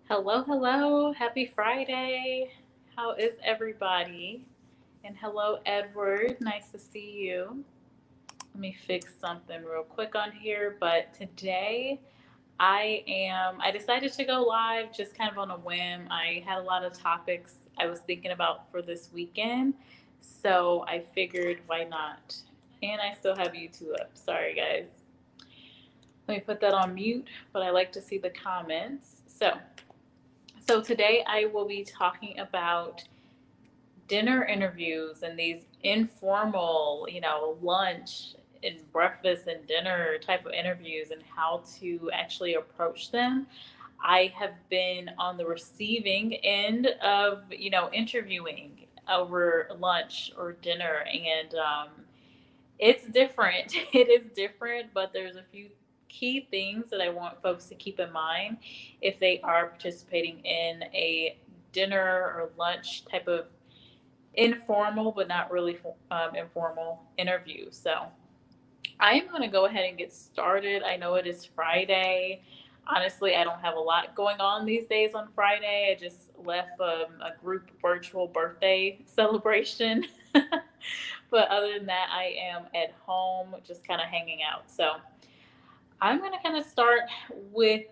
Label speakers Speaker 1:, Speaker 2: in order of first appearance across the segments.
Speaker 1: Hello, hello. Happy Friday. How is everybody? And hello, Edward. Nice to see you. Let me fix something real quick on here. But today I decided to go live just kind of on a whim. I had a lot of topics I was thinking about for this weekend. So I figured why not? And I still have YouTube up. Sorry, guys. Let me put that on mute, but I like to see the comments. So today I will be talking about dinner interviews and these informal, lunch and breakfast and dinner type of interviews and how to actually approach them. I have been on the receiving end of, interviewing over lunch or dinner, and it's different. It is different, but there's a few key things that I want folks to keep in mind if they are participating in a dinner or lunch type of informal but not really informal interview. So I am going to go ahead and get started. I know it is Friday. Honestly, I don't have a lot going on these days on Friday. I just left a group virtual birthday celebration. But other than that, I am at home just kind of hanging out. So I'm going to kind of start with,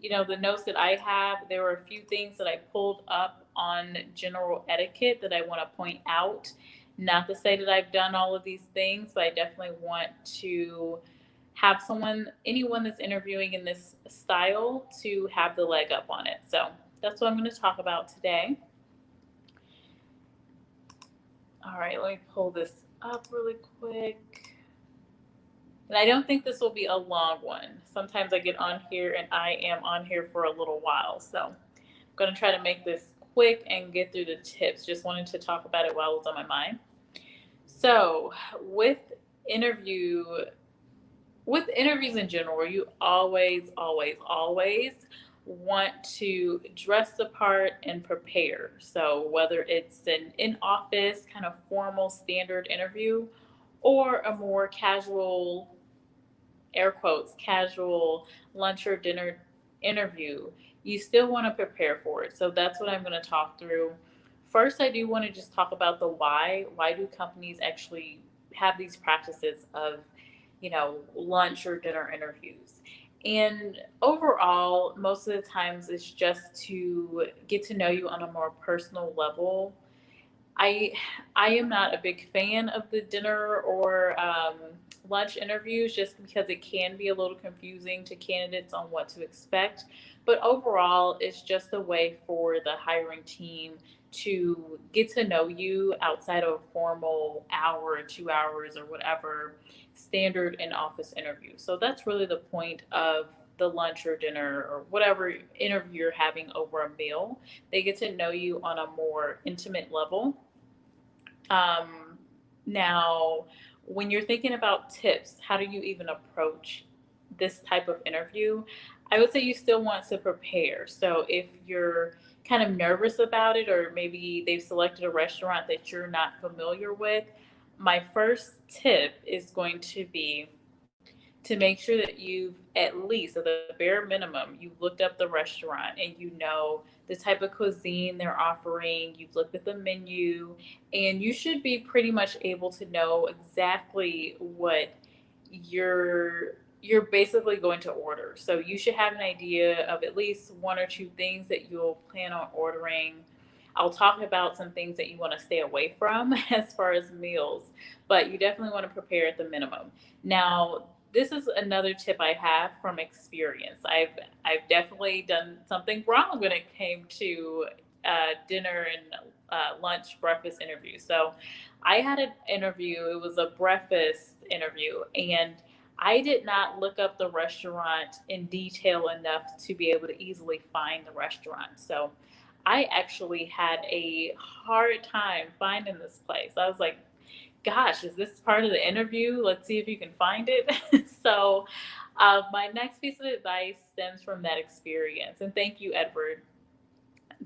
Speaker 1: the notes that I have. There were a few things that I pulled up on general etiquette that I want to point out. Not to say that I've done all of these things, but I definitely want to have anyone that's interviewing in this style to have the leg up on it. So that's what I'm going to talk about today. All right, let me pull this up really quick. And I don't think this will be a long one. Sometimes I get on here and I am on here for a little while. So I'm going to try to make this quick and get through the tips. Just wanted to talk about it while it was on my mind. So with interview with interviews in general, you always, always, always want to dress the part and prepare. So whether it's an in-office kind of formal standard interview or a more casual, air quotes, casual lunch or dinner interview, you still want to prepare for it. So that's what I'm going to talk through. First, I do want to just talk about the why. Why do companies actually have these practices of, lunch or dinner interviews? And overall, most of the times it's just to get to know you on a more personal level. I I am not a big fan of the dinner or lunch interviews just because it can be a little confusing to candidates on what to expect. But overall, it's just a way for the hiring team to get to know you outside of a formal hour or 2 hours or whatever standard in office interview. So that's really the point of the lunch or dinner or whatever interview you're having over a meal. They get to know you on a more intimate level. Now, when you're thinking about tips, how do you even approach this type of interview? I would say you still want to prepare. So if you're kind of nervous about it, or maybe they've selected a restaurant that you're not familiar with, my first tip is going to be to make sure that you've at least, at the bare minimum, you've looked up the restaurant and you know the type of cuisine they're offering, you've looked at the menu, and you should be pretty much able to know exactly what you're basically going to order. So you should have an idea of at least one or two things that you'll plan on ordering. I'll talk about some things that you want to stay away from as far as meals, but you definitely want to prepare at the minimum. Now, this is another tip I have from experience. I've definitely done something wrong when it came to dinner and lunch breakfast interview. So I had an interview. It was a breakfast interview, and I did not look up the restaurant in detail enough to be able to easily find the restaurant. So I actually had a hard time finding this place. I was like, gosh, is this part of the interview? Let's see if you can find it. So, my next piece of advice stems from that experience. And thank you, Edward.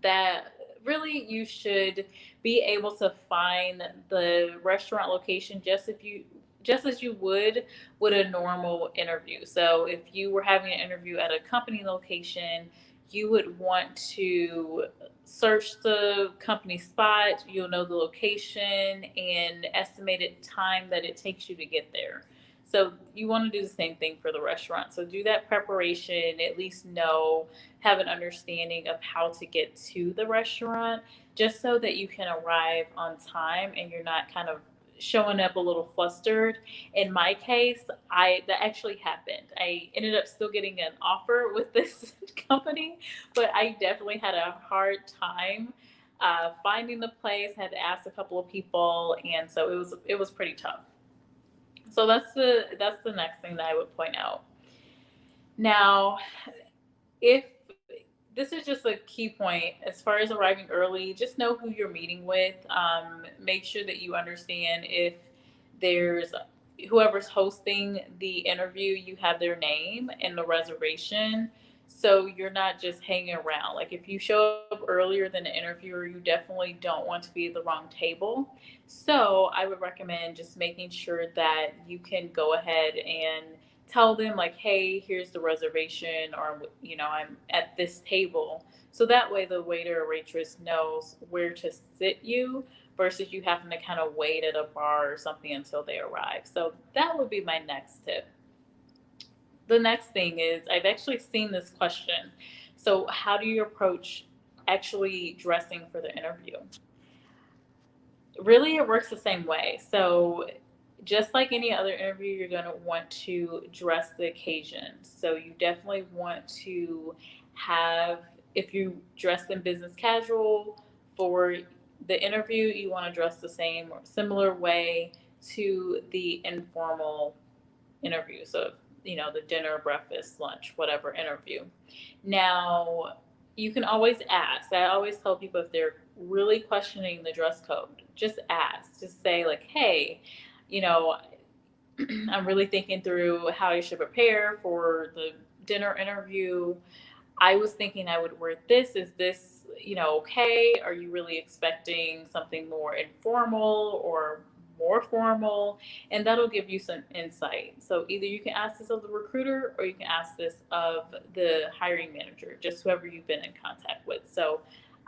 Speaker 1: That really you should be able to find the restaurant location just as you would with a normal interview. So if you were having an interview at a company location, you would want to search the company spot. You'll know the location and estimated time that it takes you to get there. So you want to do the same thing for the restaurant. So do that preparation, at least have an understanding of how to get to the restaurant, just so that you can arrive on time and you're not kind of showing up a little flustered. In my case, I that actually happened. I ended up still getting an offer with this company, but I definitely had a hard time finding the place. Had to ask a couple of people, and so it was pretty tough. So that's the next thing that I would point out. Now, if this is just a key point as far as arriving early, just know who you're meeting with. Make sure that you understand if there's whoever's hosting the interview, you have their name and the reservation. So you're not just hanging around. Like if you show up earlier than the interviewer, you definitely don't want to be at the wrong table. So I would recommend just making sure that you can go ahead and tell them like, hey, here's the reservation, or I'm at this table. So that way the waiter or waitress knows where to sit you, versus you having to kind of wait at a bar or something until they arrive. So that would be my next tip. The next thing is, I've actually seen this question. So how do you approach actually dressing for the interview? Really, it works the same way. So just like any other interview, you're going to want to dress the occasion. So you definitely want to have, if you dress in business casual for the interview, you want to dress the same or similar way to the informal interview. So, the dinner, breakfast, lunch, whatever interview. Now, you can always ask. I always tell people, if they're really questioning the dress code, just ask. Just say, like, hey, you know, I'm really thinking through how I should prepare for the dinner interview. I was thinking I would wear this. Is this, okay? Are you really expecting something more informal or more formal? And that'll give you some insight. So either you can ask this of the recruiter, or you can ask this of the hiring manager, just whoever you've been in contact with. So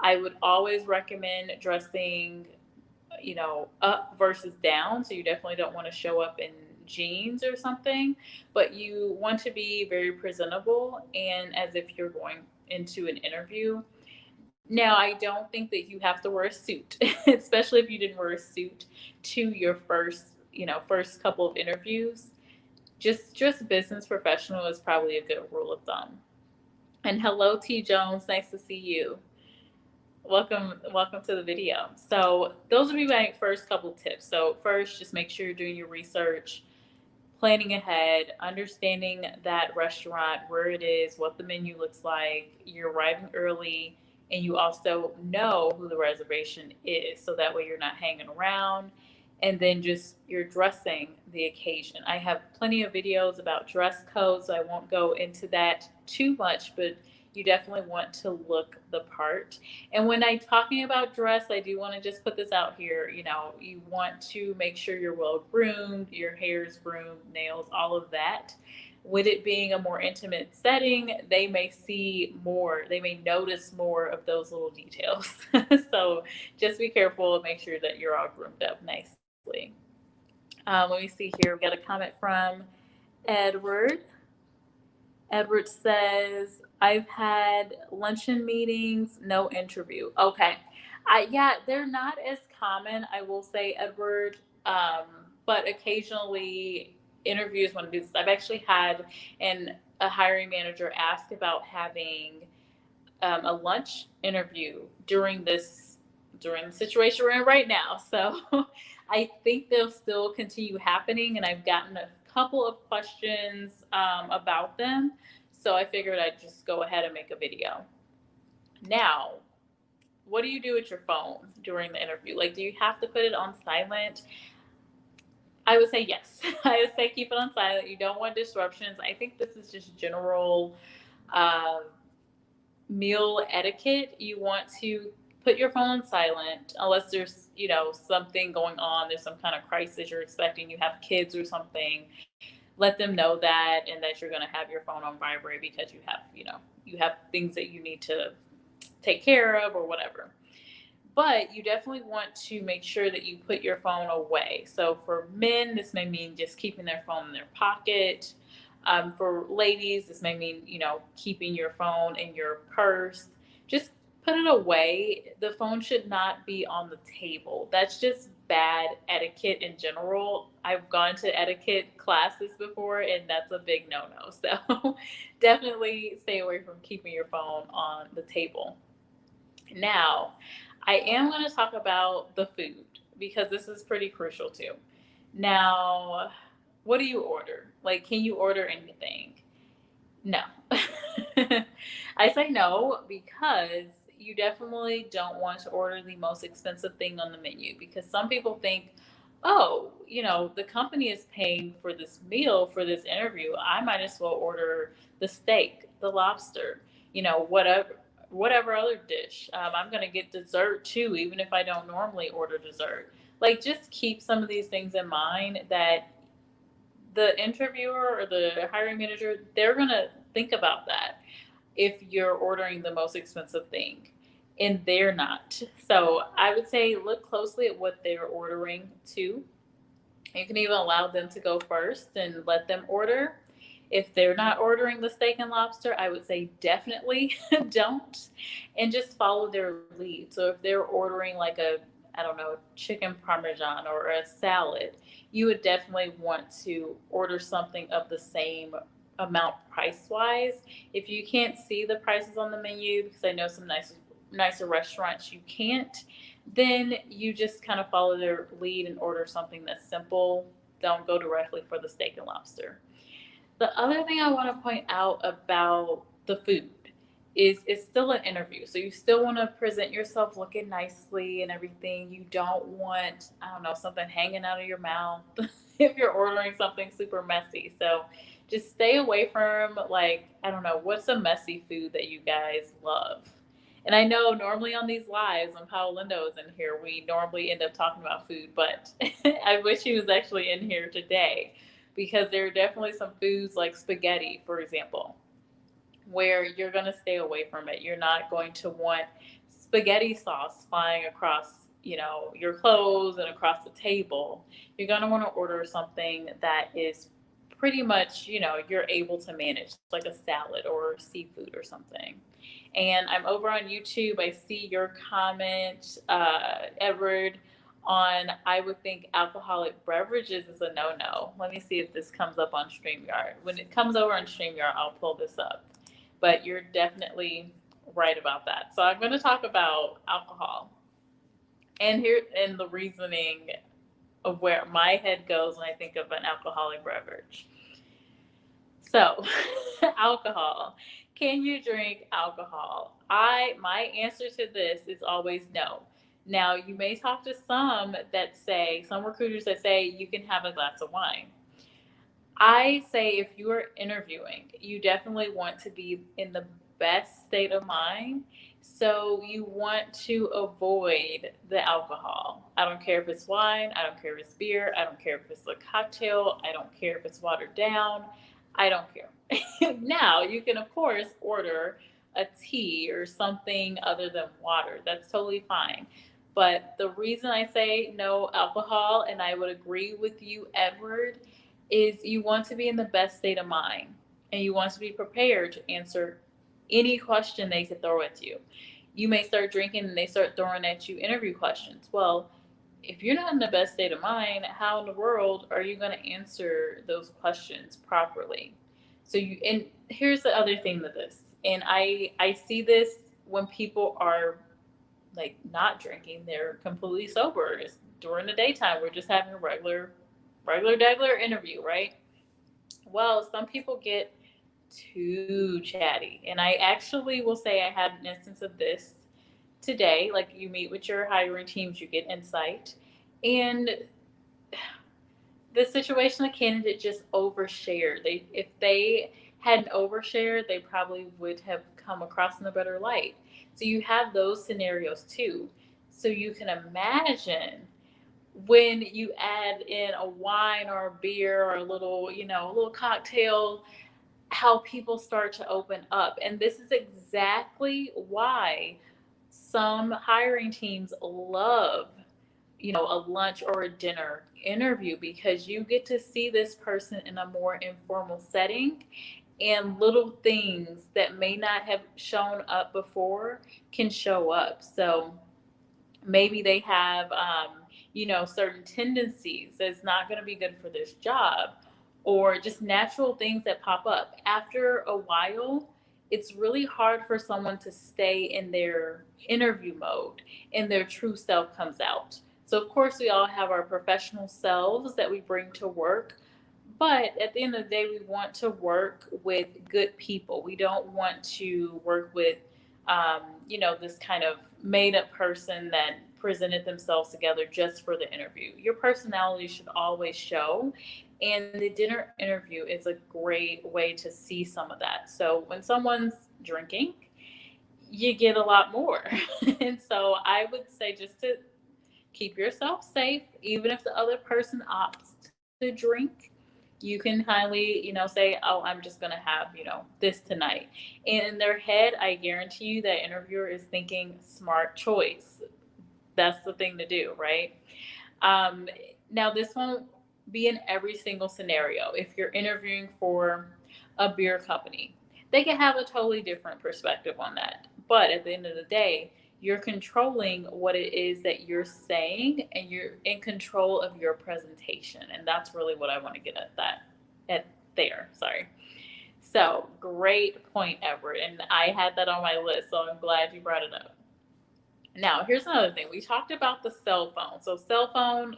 Speaker 1: I would always recommend dressing, up versus down. So you definitely don't want to show up in jeans or something, but you want to be very presentable and as if you're going into an interview. Now, I don't think that you have to wear a suit, especially if you didn't wear a suit to your first couple of interviews. Just business professional is probably a good rule of thumb. And hello, T Jones, nice to see you. Welcome to the video. So those would be my first couple tips. So first, just make sure you're doing your research, planning ahead, understanding that restaurant, where it is, what the menu looks like. You're arriving early, and you also know who the reservation is, so that way you're not hanging around. And then just you're dressing the occasion. I have plenty of videos about dress codes, so I won't go into that too much, but you definitely want to look the part. And when I'm talking about dress, I do want to just put this out here. You want to make sure you're well groomed, your hair's groomed, nails, all of that. With it being a more intimate setting, they may see more, they may notice more of those little details. So just be careful and make sure that you're all groomed up nicely. Let me see here. We got a comment from Edward. Edward says, I've had luncheon meetings, no interview. Okay. Yeah, they're not as common, I will say, Edward. Um, but occasionally interviews want to do this. I've actually had a hiring manager ask about having a lunch interview during the situation we're in right now. So I think they'll still continue happening, and I've gotten a couple of questions about them. So I figured I'd just go ahead and make a video. Now, what do you do with your phone during the interview? Like, do you have to put it on silent? I would say yes. I would say keep it on silent. You don't want disruptions. I think this is just general meal etiquette. You want to put your phone on silent unless there's, something going on. There's some kind of crisis you're expecting. You have kids or something. Let them know that, and that you're going to have your phone on vibrate because you have, you have things that you need to take care of or whatever. But you definitely want to make sure that you put your phone away. So for men, this may mean just keeping their phone in their pocket. For ladies, this may mean, keeping your phone in your purse. Just put it away. The phone should not be on the table. That's just bad etiquette in general. I've gone to etiquette classes before, and that's a big no-no. So definitely stay away from keeping your phone on the table. Now, I am going to talk about the food because this is pretty crucial too. Now, what do you order? Like, can you order anything? No. I say no because you definitely don't want to order the most expensive thing on the menu because some people think, oh, the company is paying for this meal for this interview. I might as well order the steak, the lobster, whatever other dish. I'm going to get dessert too, even if I don't normally order dessert. Like, just keep some of these things in mind that the interviewer or the hiring manager, they're going to think about that if you're ordering the most expensive thing and they're not. So I would say look closely at what they're ordering too. You can even allow them to go first and let them order. If they're not ordering the steak and lobster, I would say definitely don't, and just follow their lead. So if they're ordering like I don't know, chicken parmesan or a salad, you would definitely want to order something of the same amount price wise. If you can't see the prices on the menu, because I know some nicer restaurants you can't, then you just kind of follow their lead and order something that's simple. Don't go directly for the steak and lobster. The other thing I want to point out about the food is it's still an interview. So you still want to present yourself looking nicely and everything. You don't want, I don't know, something hanging out of your mouth if you're ordering something super messy. So just stay away from, like, I don't know, what's a messy food that you guys love? And I know normally on these lives, when Paolo Lindo is in here, we normally end up talking about food, but I wish he was actually in here today because there are definitely some foods like spaghetti, for example, where you're going to stay away from it. You're not going to want spaghetti sauce flying across, your clothes and across the table. You're going to want to order something that is pretty much, you're able to manage, like a salad or seafood or something. And I'm over on YouTube. I see your comment, Edward, on I would think alcoholic beverages is a no-no. Let me see if this comes up on StreamYard. When it comes over on StreamYard, I'll pull this up. But you're definitely right about that. So I'm going to talk about alcohol. And the reasoning of where my head goes when I think of an alcoholic beverage. So, alcohol. Can you drink alcohol? My answer to this is always no. Now, you may talk to some recruiters that say you can have a glass of wine. I say if you are interviewing, you definitely want to be in the best state of mind. So you want to avoid the alcohol. I don't care if it's wine. I don't care if it's beer. I don't care if it's a cocktail. I don't care if it's watered down. I don't care. Now, you can, of course, order a tea or something other than water. That's totally fine. But the reason I say no alcohol, and I would agree with you, Edward, is you want to be in the best state of mind and you want to be prepared to answer any question they could throw at you. You may start drinking and they start throwing at you interview questions. Well, if you're not in the best state of mind, how in the world are you going to answer those questions properly? And here's the other thing to this, and I see this when people are like not drinking, they're completely sober. It's during the daytime, we're just having a regular interview, right? Well, some people get too chatty. And I actually will say I had an instance of this today. Like, you meet with your hiring teams, you get insight. And the situation, the candidate just overshared. If they hadn't overshared, they probably would have come across in a better light. So you have those scenarios too. So you can imagine when you add in a wine or a beer or a little cocktail, how people start to open up. And this is exactly why some hiring teams love, a lunch or a dinner interview, because you get to see this person in a more informal setting, and little things that may not have shown up before can show up. So maybe they have certain tendencies that's not going to be good for this job, or just natural things that pop up after a while. It's really hard for someone to stay in their interview mode, and their true self comes out. So of course we all have our professional selves that we bring to work, but at the end of the day, we want to work with good people. We don't want to work with, this kind of made up person that presented themselves together just for the interview. Your personality should always show. And the dinner interview is a great way to see some of that. So when someone's drinking, you get a lot more. And so I would say just to keep yourself safe, even if the other person opts to drink, you can kindly, say, oh, I'm just going to have, this tonight. And in their head, I guarantee you that interviewer is thinking smart choice. That's the thing to do, right? Um, Now, this won't be in every single scenario. If you're interviewing for a beer company, they can have a totally different perspective on that. But at the end of the day, you're controlling what it is that you're saying, and you're in control of your presentation. And that's really what I want to get at there. Sorry. So great point, Edward. And I had that on my list, so I'm glad you brought it up. Now, here's another thing. We talked about the cell phone. So cell phone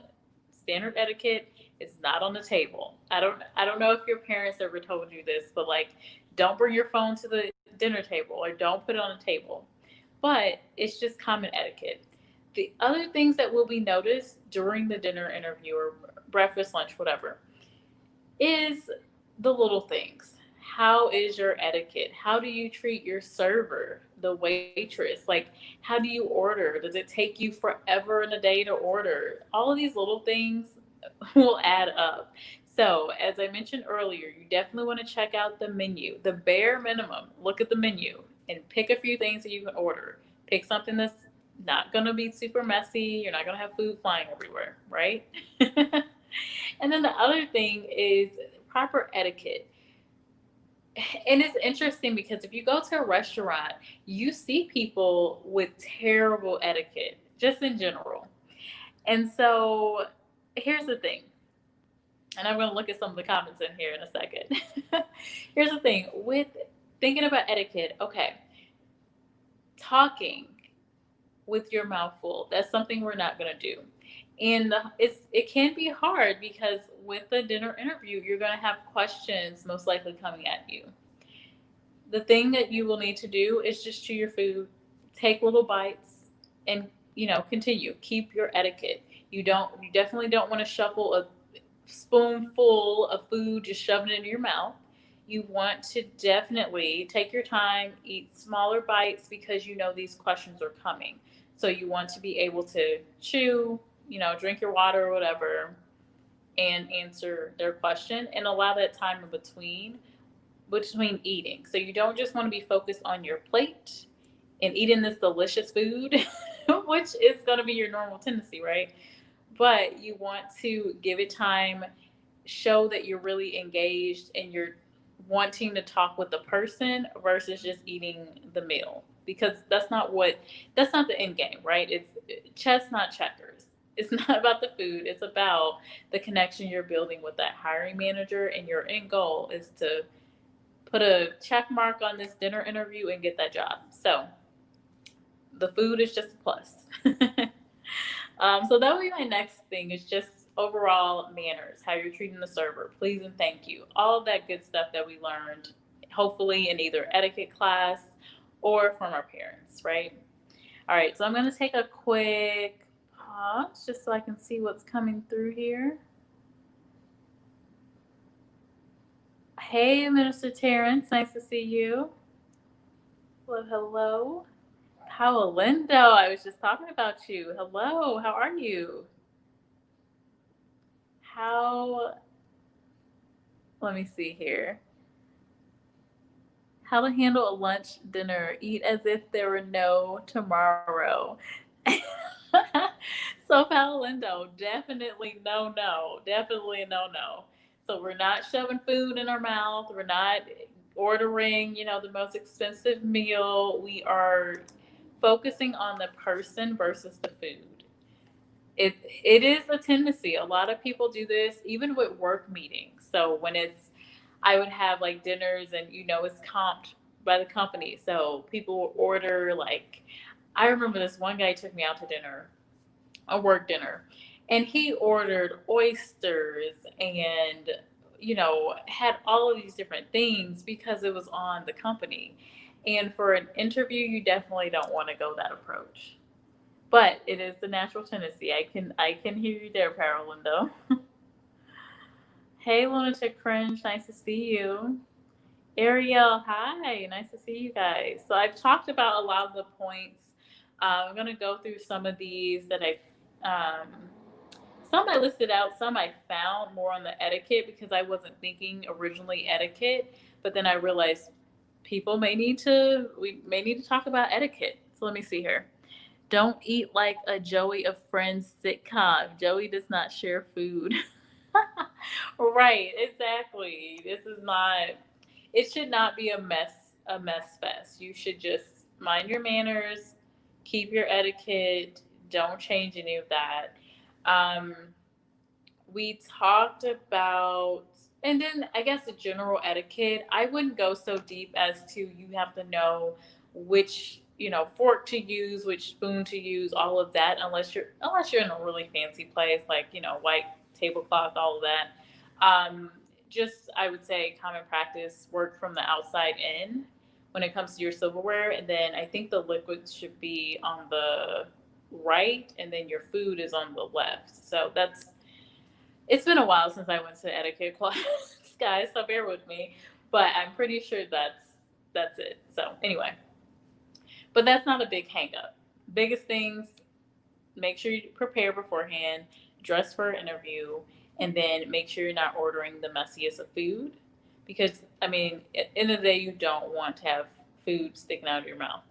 Speaker 1: standard etiquette is not on the table. I don't know if your parents ever told you this, but like, don't bring your phone to the dinner table, or don't put it on the table. But it's just common etiquette. The other things that will be noticed during the dinner interview, or breakfast, lunch, whatever, is the little things. How is your etiquette? How do you treat your server, the waitress? Like, how do you order? Does it take you forever in a day to order? All of these little things will add up. So, as I mentioned earlier, you definitely want to check out the menu, the bare minimum. Look at the menu and pick a few things that you can order. Pick something that's not going to be super messy. You're not going to have food flying everywhere, right? And then the other thing is proper etiquette. And it's interesting because if you go to a restaurant, you see people with terrible etiquette, just in general. And so here's the thing, and I'm going to look at some of the comments in here in a second. Here's the thing with thinking about etiquette. Okay, talking with your mouth full, that's something we're not going to do. And it can be hard because with the dinner interview, you're going to have questions most likely coming at you. The thing that you will need to do is just chew your food, take little bites, and continue. Keep your etiquette. You definitely don't want to shuffle a spoonful of food, just shoving it into your mouth. You want to definitely take your time, eat smaller bites, because these questions are coming. So you want to be able to chew, drink your water or whatever, and answer their question, and allow that time in between eating. So you don't just want to be focused on your plate and eating this delicious food, which is going to be your normal tendency, right? But you want to give it time, show that you're really engaged and you're wanting to talk with the person versus just eating the meal, because that's not the end game, right? It's chess, not checkers. It's not about the food. It's about the connection you're building with that hiring manager, and your end goal is to put a check mark on this dinner interview and get that job. So the food is just a plus. So that would be my next thing, is just overall manners, how you're treating the server, please and thank you, all of that good stuff that we learned, hopefully in either etiquette class or from our parents, right? All right, so I'm going to take a quick pause just so I can see what's coming through here. Hey, Minister Terrence, nice to see you. Hello, hello. Paolindo, I was just talking about you. Hello, how are you? How, let me see here. How to handle a lunch, dinner, eat as if there were no tomorrow. So, Paolindo, definitely no, no. Definitely no, no. So, we're not shoving food in our mouth. We're not ordering, the most expensive meal. We are focusing on the person versus the food. It is a tendency. A lot of people do this, even with work meetings. So when I would have like dinners, and it's comped by the company. So people will order like, I remember this one guy took me out to dinner, a work dinner, and he ordered oysters and had all of these different things because it was on the company. And for an interview, you definitely don't want to go that approach. But it is the natural tendency. I can hear you there, Paralindo. Hey, Lunatic Fringe, nice to see you. Ariel, hi, nice to see you guys. So I've talked about a lot of the points. I'm gonna go through some of these that some I listed out, some I found more on the etiquette because I wasn't thinking originally etiquette, but then I realized we may need to talk about etiquette. So let me see here. Don't eat like a Joey of Friends sitcom. Joey does not share food. Right, exactly. This is not, it should not be a mess fest. You should just mind your manners, keep your etiquette, don't change any of that. Um, we talked about, and then I guess the general etiquette. I wouldn't go so deep as to you have to know which fork to use, which spoon to use, all of that, unless you're in a really fancy place like white tablecloth, all of that. um, just I would say common practice, work from the outside in when it comes to your silverware, and then I think the liquids should be on the right, and then your food is on the left. So it's been a while since I went to etiquette class, guys, so bear with me. But I'm pretty sure that's it. So anyway, but that's not a big hang up. Biggest things, make sure you prepare beforehand, dress for an interview, and then make sure you're not ordering the messiest of food. Because I mean, at the end of the day, you don't want to have food sticking out of your mouth.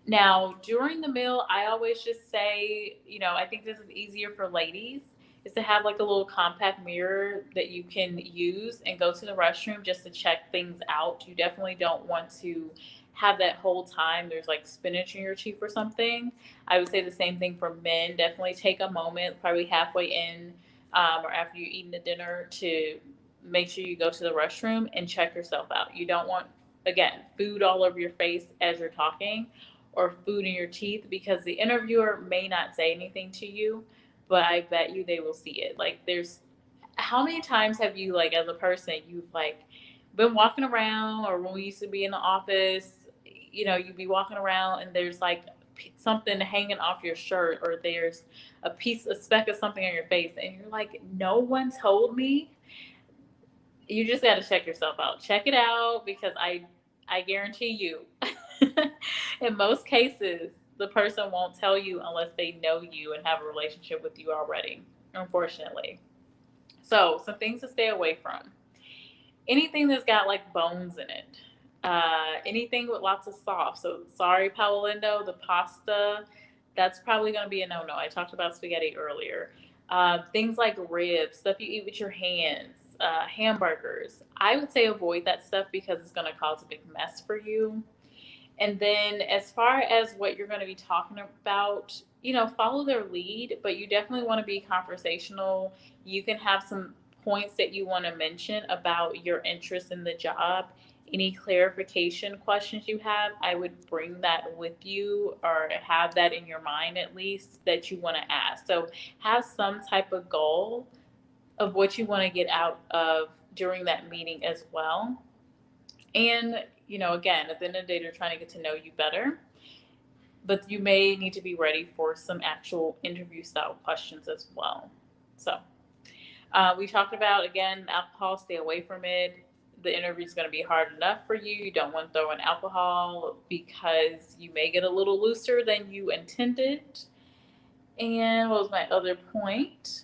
Speaker 1: Now, during the meal, I always just say, I think this is easier for ladies, is to have like a little compact mirror that you can use and go to the restroom just to check things out. You definitely don't want to have that whole time there's like spinach in your teeth or something. I would say the same thing for men. Definitely take a moment, probably halfway in, or after you're eating the dinner, to make sure you go to the restroom and check yourself out. You don't want, again, food all over your face as you're talking, or food in your teeth, because the interviewer may not say anything to you, but I bet you they will see it. Like, there's, how many times have you, like, as a person, you've like been walking around, or when we used to be in the office, you'd be walking around and there's like something hanging off your shirt, or there's a speck of something on your face, and you're like, no one told me. You just got to check yourself out. Check it out, because I guarantee you, in most cases, the person won't tell you unless they know you and have a relationship with you already, unfortunately. So, some things to stay away from. Anything that's got like bones in it. Anything with lots of sauce. So, sorry, Paolindo, the pasta, that's probably going to be a no no. I talked about spaghetti earlier. Things like ribs, stuff you eat with your hands, hamburgers. I would say avoid that stuff because it's going to cause a big mess for you. And then, as far as what you're going to be talking about, follow their lead, but you definitely want to be conversational. You can have some points that you want to mention about your interest in the job. Any clarification questions you have, I would bring that with you, or have that in your mind at least, that you want to ask. So, have some type of goal of what you want to get out of during that meeting as well. And, again, at the end of the day, they're trying to get to know you better, but you may need to be ready for some actual interview style questions as well. So, we talked about, again, alcohol, stay away from it. The interview is going to be hard enough for you. You don't want to throw in alcohol because you may get a little looser than you intended. And what was my other point?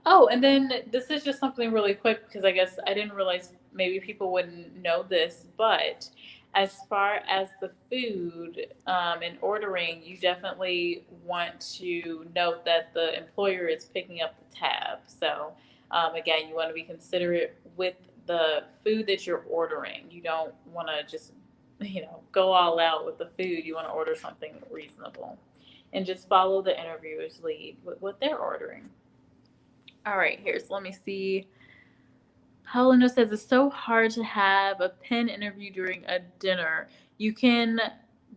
Speaker 1: Oh, and then this is just something really quick because I guess I didn't realize maybe people wouldn't know this, but as far as the food and ordering, you definitely want to note that the employer is picking up the tab. So, again, you want to be considerate with the food that you're ordering. You don't want to just, go all out with the food. You want to order something reasonable and just follow the interviewer's lead with what they're ordering. All right, here's let me see. Helena says it's so hard to have a pen interview during a dinner. You can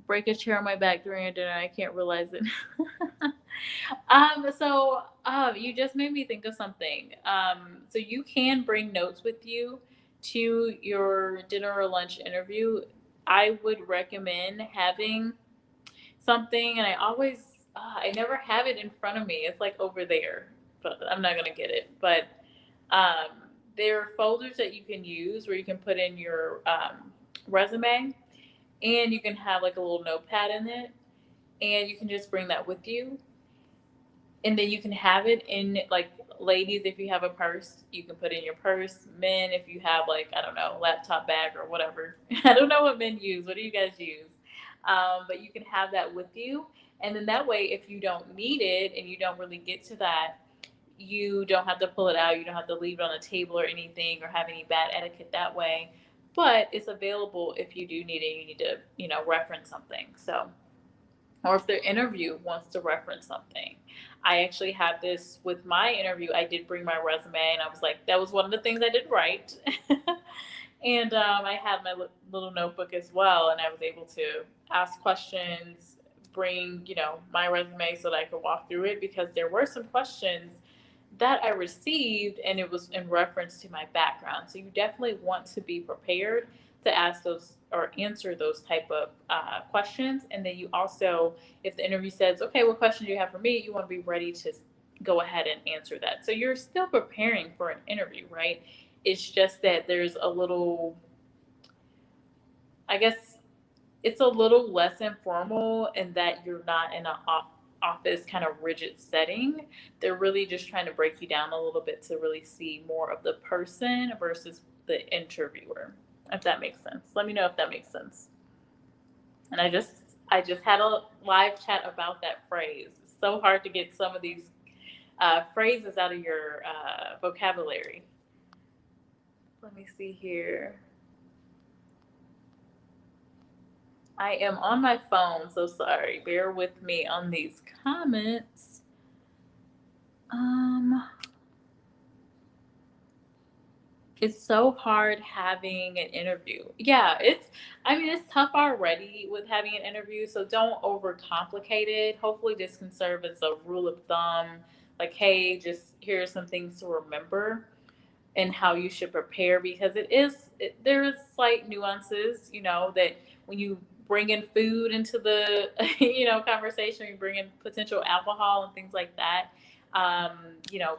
Speaker 1: break a chair on my back during a dinner. I can't realize it. You just made me think of something. So you can bring notes with you to your dinner or lunch interview. I would recommend having something, and I never have it in front of me. It's like over there, but I'm not gonna get it. But um, there are folders that you can use where you can put in your resume, and you can have like a little notepad in it, and you can just bring that with you, and then you can have it in like ladies, if you have a purse, you can put in your purse. Men, if you have like, I don't know, laptop bag or whatever. I don't know what men use. What do you guys use? But you can have that with you, and then that way, if you don't need it and you don't really get to that, you don't have to pull it out. You don't have to leave it on a table or anything or have any bad etiquette that way. But it's available if you do need it. You need to, reference something. So, or if the interview wants to reference something. I actually had this with my interview. I did bring my resume, and I was like, that was one of the things I did right. And I had my little notebook as well, and I was able to ask questions, bring, my resume so that I could walk through it because there were some questions that I received, and it was in reference to my background. So you definitely want to be prepared to ask those or answer those type of questions. And then you also, if the interview says, okay, what question do you have for me? You want to be ready to go ahead and answer that. So you're still preparing for an interview, right? It's just that there's a little, I guess, it's a little less informal in that you're not in an office kind of rigid setting. They're really just trying to break you down a little bit to really see more of the person versus the interviewer, if that makes sense. Let me know if that makes sense. And I just had a live chat about that phrase. It's so hard to get some of these phrases out of your vocabulary. Let me see here. I am on my phone, so sorry. Bear with me on these comments. It's so hard having an interview. Yeah, it's tough already with having an interview, so don't overcomplicate it. Hopefully this can serve as a rule of thumb. Like, hey, just here are some things to remember and how you should prepare because there is slight nuances, that when you bring in food into the conversation, you bring in potential alcohol and things like that.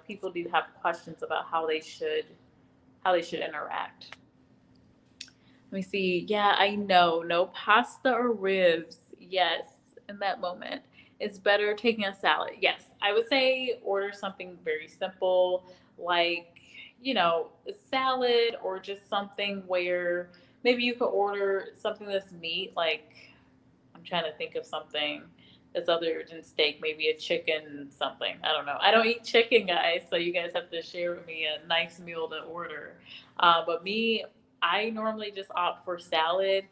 Speaker 1: People do have questions about how they should interact. Let me see. Yeah, I know. No pasta or ribs. Yes, in that moment. It's better taking a salad. Yes, I would say order something very simple, like, a salad, or just something where maybe you could order something that's meat. Like, I'm trying to think of something that's other than steak, maybe a chicken something. I don't know. I don't eat chicken, guys, so you guys have to share with me a nice meal to order. But me, I normally just opt for salad.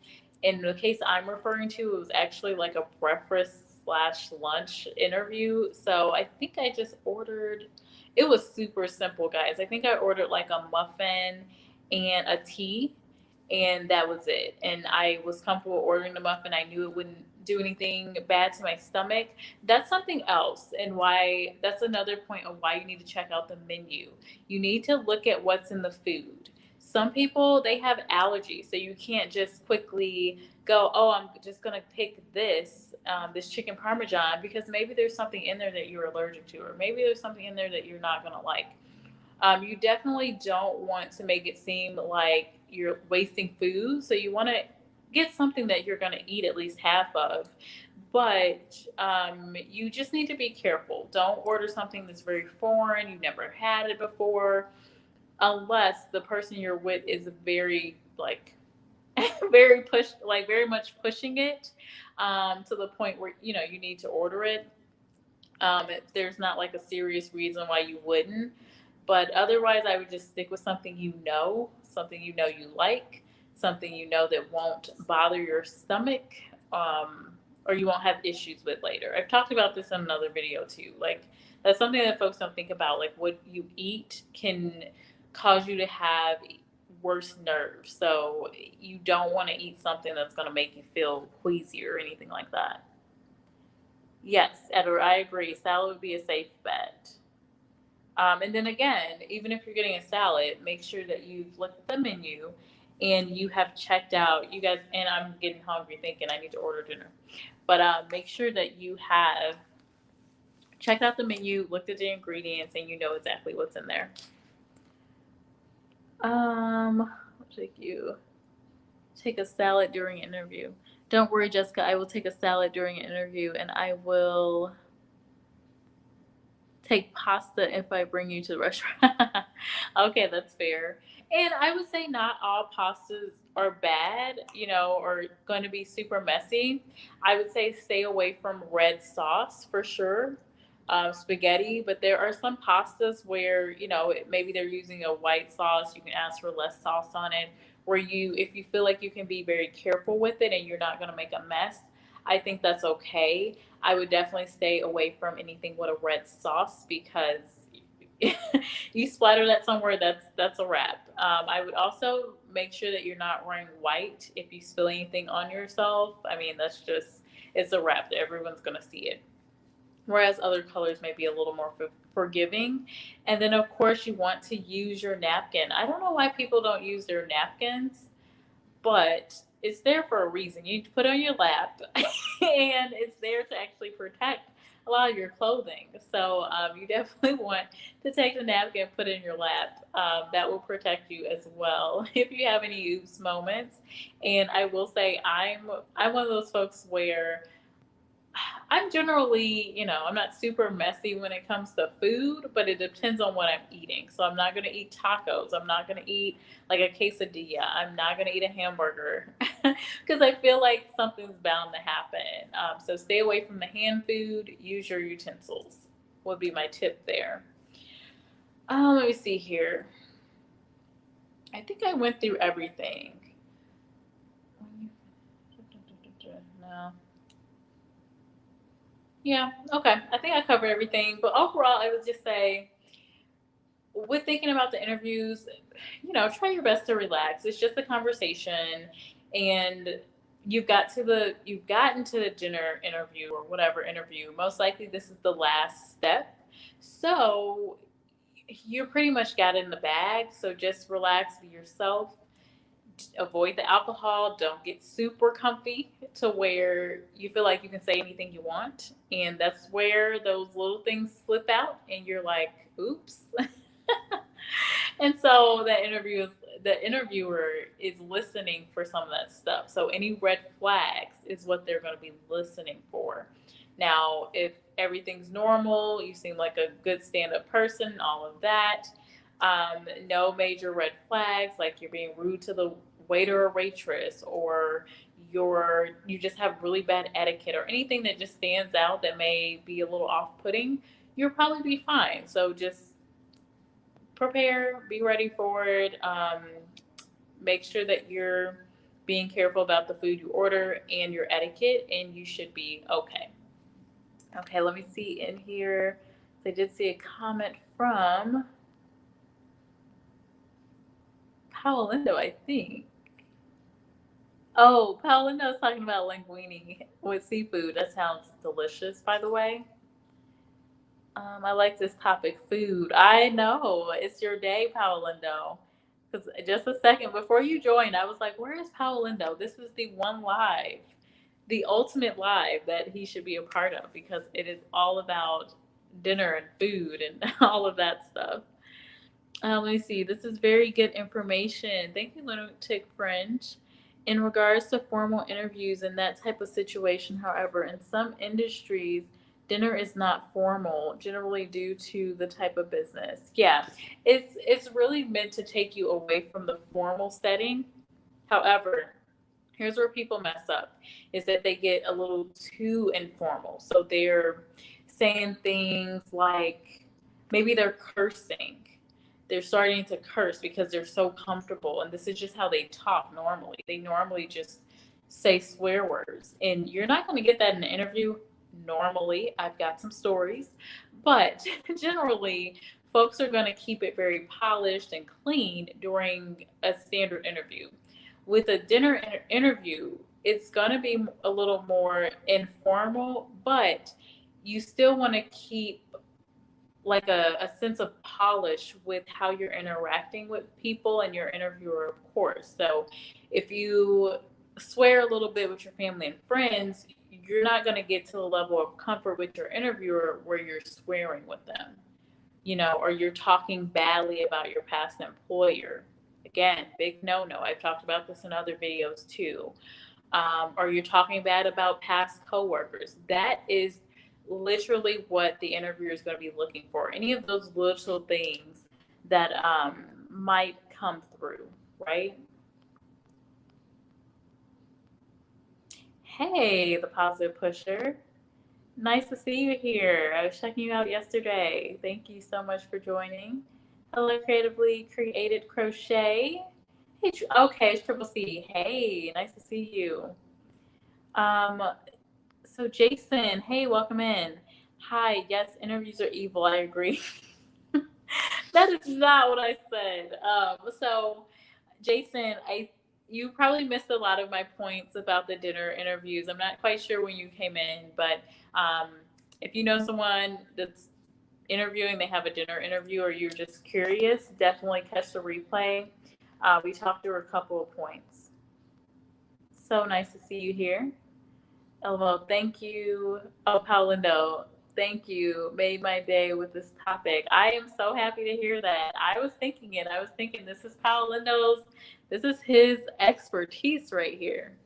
Speaker 1: In the case I'm referring to, it was actually like a breakfast slash lunch interview. So I think I just ordered, it was super simple, guys. I think I ordered like a muffin and a tea, and that was it. And I was comfortable ordering the muffin. I knew it wouldn't do anything bad to my stomach. That's something else, and why that's another point of why you need to check out the menu. You need to look at what's in the food. Some people, they have allergies, so you can't just quickly go, oh, I'm just gonna pick this chicken parmesan, because maybe there's something in there that you're allergic to, or maybe there's something in there that you're not gonna like. You definitely don't want to make it seem like you're wasting food. So you want to get something that you're going to eat at least half of. but you just need to be careful. Don't order something that's very foreign. You've never had it before, unless the person you're with is very like very much pushing it to the point where you need to order it. If there's not like a serious reason why you wouldn't, but otherwise, I would just stick with something you like, something that won't bother your stomach, um, or you won't have issues with later. I've talked about this in another video too. Like, that's something that folks don't think about. Like, what you eat can cause you to have worse nerves. So you don't want to eat something that's going to make you feel queasy or anything like that. Yes, Edward, I agree. Salad would be a safe bet. And then again, even if you're getting a salad, make sure that you've looked at the menu and you have checked out. You guys, and I'm getting hungry thinking I need to order dinner. But make sure that you have checked out the menu, looked at the ingredients, and you know exactly what's in there. I'll take a salad during an interview. Don't worry, Jessica. I will take a salad during an interview, and I will take pasta if I bring you to the restaurant. Okay, that's fair. And I would say not all pastas are bad, or going to be super messy. I would say stay away from red sauce for sure. Spaghetti, but there are some pastas where maybe they're using a white sauce. You can ask for less sauce on it. Where if you feel like you can be very careful with it and you're not going to make a mess, I think that's okay. I would definitely stay away from anything with a red sauce because you splatter that somewhere, that's a wrap. I would also make sure that you're not wearing white. If you spill anything on yourself, I mean, it's a wrap. Everyone's going to see it. Whereas other colors may be a little more forgiving. And then, of course, you want to use your napkin. I don't know why people don't use their napkins, but it's there for a reason. You need to put it on your lap, and it's there to actually protect a lot of your clothing. So you definitely want to take the napkin and put it in your lap. That will protect you as well if you have any oops moments. And I will say I'm one of those folks where I'm generally, I'm not super messy when it comes to food, but it depends on what I'm eating. So I'm not going to eat tacos. I'm not going to eat like a quesadilla. I'm not going to eat a hamburger because I feel like something's bound to happen. So stay away from the hand food. Use your utensils would be my tip there. Let me see here. I think I went through everything. No. Yeah, okay. I think I covered everything. But overall, I would just say, with thinking about the interviews, try your best to relax. It's just a conversation, and you've gotten to the dinner interview or whatever interview. Most likely, this is the last step. So you're pretty much got it in the bag. So just relax, be yourself, avoid the alcohol. Don't get super comfy to where you feel like you can say anything you want. And that's where those little things slip out and you're like, oops. And so the interviewer is listening for some of that stuff. So any red flags is what they're going to be listening for. Now, if everything's normal, you seem like a good stand-up person, all of that, no major red flags, like you're being rude to the waiter or waitress, or you just have really bad etiquette, or anything that just stands out that may be a little off-putting, you'll probably be fine. So just prepare, be ready for it. Make sure that you're being careful about the food you order and your etiquette, and you should be okay. Okay, let me see in here. I did see a comment from Paolindo, I think. Oh, Paolindo is talking about linguine with seafood. That sounds delicious, by the way. I like this topic, food. I know it's your day, Paolindo. Because just a second before you joined, I was like, "Where is Paolindo? This is the one live, the ultimate live that he should be a part of because it is all about dinner and food and all of that stuff." Let me see. This is very good information. Thank you, Lunatic Fringe. In regards to formal interviews and that type of situation, however, in some industries, dinner is not formal, generally due to the type of business. Yeah, it's really meant to take you away from the formal setting. However, here's where people mess up is that they get a little too informal. So they're saying things like maybe they're cursing. They're starting to curse because they're so comfortable. And this is just how they talk normally. They normally just say swear words. And you're not going to get that in an interview normally. I've got some stories. But generally, folks are going to keep it very polished and clean during a standard interview. With a dinner interview, it's going to be a little more informal, but you still want to keep like a sense of polish with how you're interacting with people and your interviewer, of course. So if you swear a little bit with your family and friends, you're not going to get to the level of comfort with your interviewer where you're swearing with them, or you're talking badly about your past employer. Again, big no. I've talked about this in other videos too. Or you're talking bad about past coworkers. That is literally what the interviewer is going to be looking for. Any of those little things that might come through, right? Hey, the positive pusher. Nice to see you here. I was checking you out yesterday. Thank you so much for joining. Hello, Creatively Created Crochet. Hey, okay, it's Triple C. Hey, nice to see you. So Jason, hey, welcome in. Hi, yes, interviews are evil. I agree. That is not what I said. So Jason, you probably missed a lot of my points about the dinner interviews. I'm not quite sure when you came in, but if you know someone that's interviewing, they have a dinner interview, or you're just curious, definitely catch the replay. We talked through a couple of points. So nice to see you here. LOL, thank you. Oh, Paulindo, thank you. Made my day with this topic. I am so happy to hear that. I was thinking it. I was thinking this is this is his expertise right here.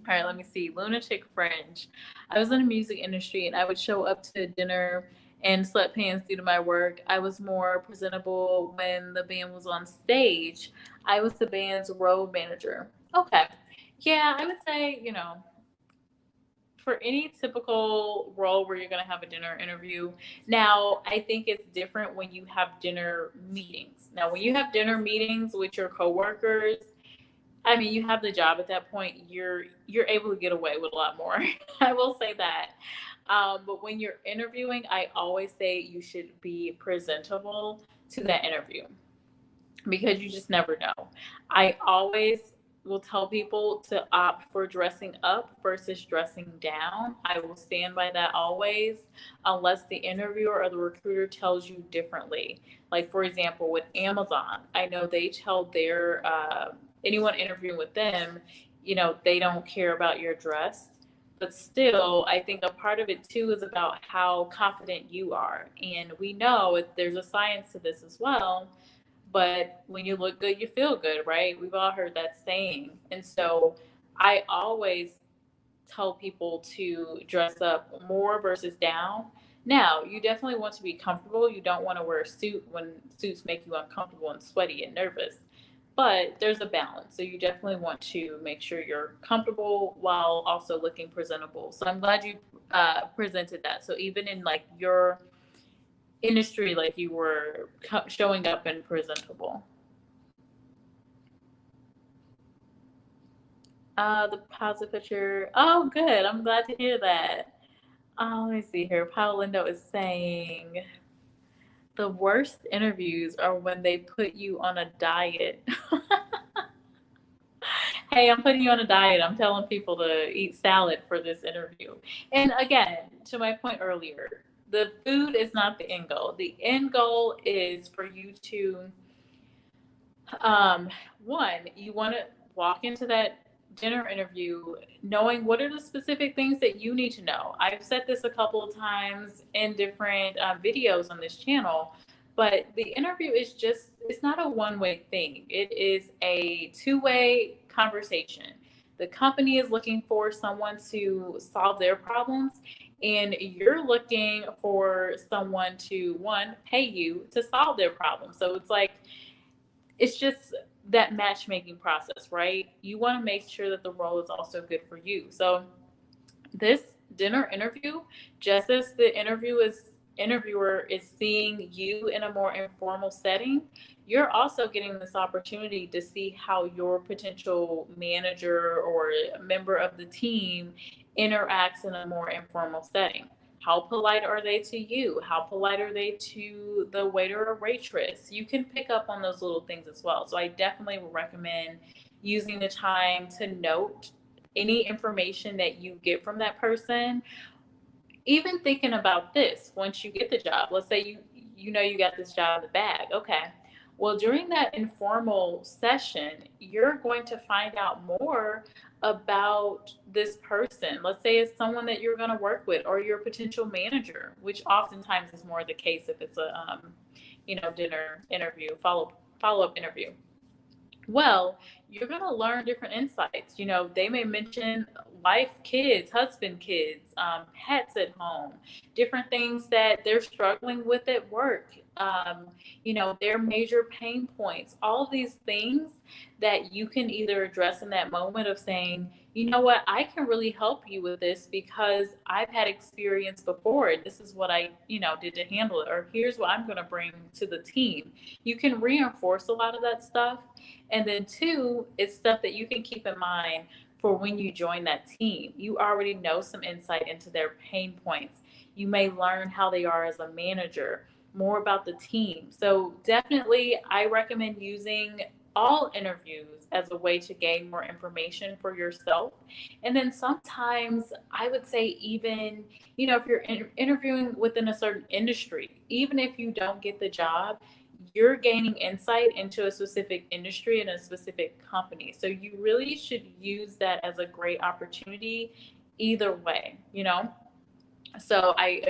Speaker 1: All right, let me see. Lunatic Fringe. I was in the music industry and I would show up to dinner in sweatpants due to my work. I was more presentable when the band was on stage. I was the band's road manager. Okay. Yeah, I would say, for any typical role where you're going to have a dinner interview. Now, I think it's different when you have dinner meetings. Now, when you have dinner meetings with your coworkers, I mean, you have the job at that point. You're able to get away with a lot more. I will say that. But when you're interviewing, I always say you should be presentable to that interview because you just never know. I always will tell people to opt for dressing up versus dressing down. I will stand by that always, unless the interviewer or the recruiter tells you differently. Like, for example, with Amazon, I know they tell their anyone interviewing with them, they don't care about your dress. But still, I think a part of it too is about how confident you are. And we know there's a science to this as well, but when you look good, you feel good, right? We've all heard that saying. And so I always tell people to dress up more versus down. Now, you definitely want to be comfortable. You don't want to wear a suit when suits make you uncomfortable and sweaty and nervous. But there's a balance. So you definitely want to make sure you're comfortable while also looking presentable. So I'm glad you presented that. So even in like your industry, like you were showing up and presentable. The positive picture. Oh, good. I'm glad to hear that. Let me see here. Paolindo is saying the worst interviews are when they put you on a diet. Hey, I'm putting you on a diet. I'm telling people to eat salad for this interview. And again, to my point earlier, the food is not the end goal. The end goal is for you to, one, you want to walk into that dinner interview knowing what are the specific things that you need to know. I've said this a couple of times in different videos on this channel, but the interview is it's not a one-way thing. It is a two-way conversation. The company is looking for someone to solve their problems, and you're looking for someone to, one, pay you to solve their problem. So it's like, it's just that matchmaking process, right? You want to make sure that the role is also good for you. So this dinner interview, just as the interviewer is seeing you in a more informal setting, you're also getting this opportunity to see how your potential manager or member of the team interacts in a more informal setting. How polite are they to you? How polite are they to the waiter or waitress? You can pick up on those little things as well. So I definitely would recommend using the time to note any information that you get from that person. Even thinking about this, once you get the job, let's say you know you got this job in the bag. Okay, well, during that informal session, you're going to find out more about this person. Let's say it's someone that you're going to work with, or your potential manager, which oftentimes is more the case if it's a dinner interview, follow up interview. Well, you're going to learn different insights. They may mention wife, kids, husband, kids, pets at home, different things that they're struggling with at work, their major pain points, all of these things that you can either address in that moment of saying, you know what, I can really help you with this because I've had experience before. This is what I, did to handle it, or here's what I'm going to bring to the team. You can reinforce a lot of that stuff. And then two, it's stuff that you can keep in mind for when you join that team. You already know some insight into their pain points. You may learn how they are as a manager, more about the team. So definitely, I recommend using all interviews as a way to gain more information for yourself. And then sometimes I would say, even, if you're interviewing within a certain industry, even if you don't get the job, you're gaining insight into a specific industry and a specific company. So you really should use that as a great opportunity either way. So I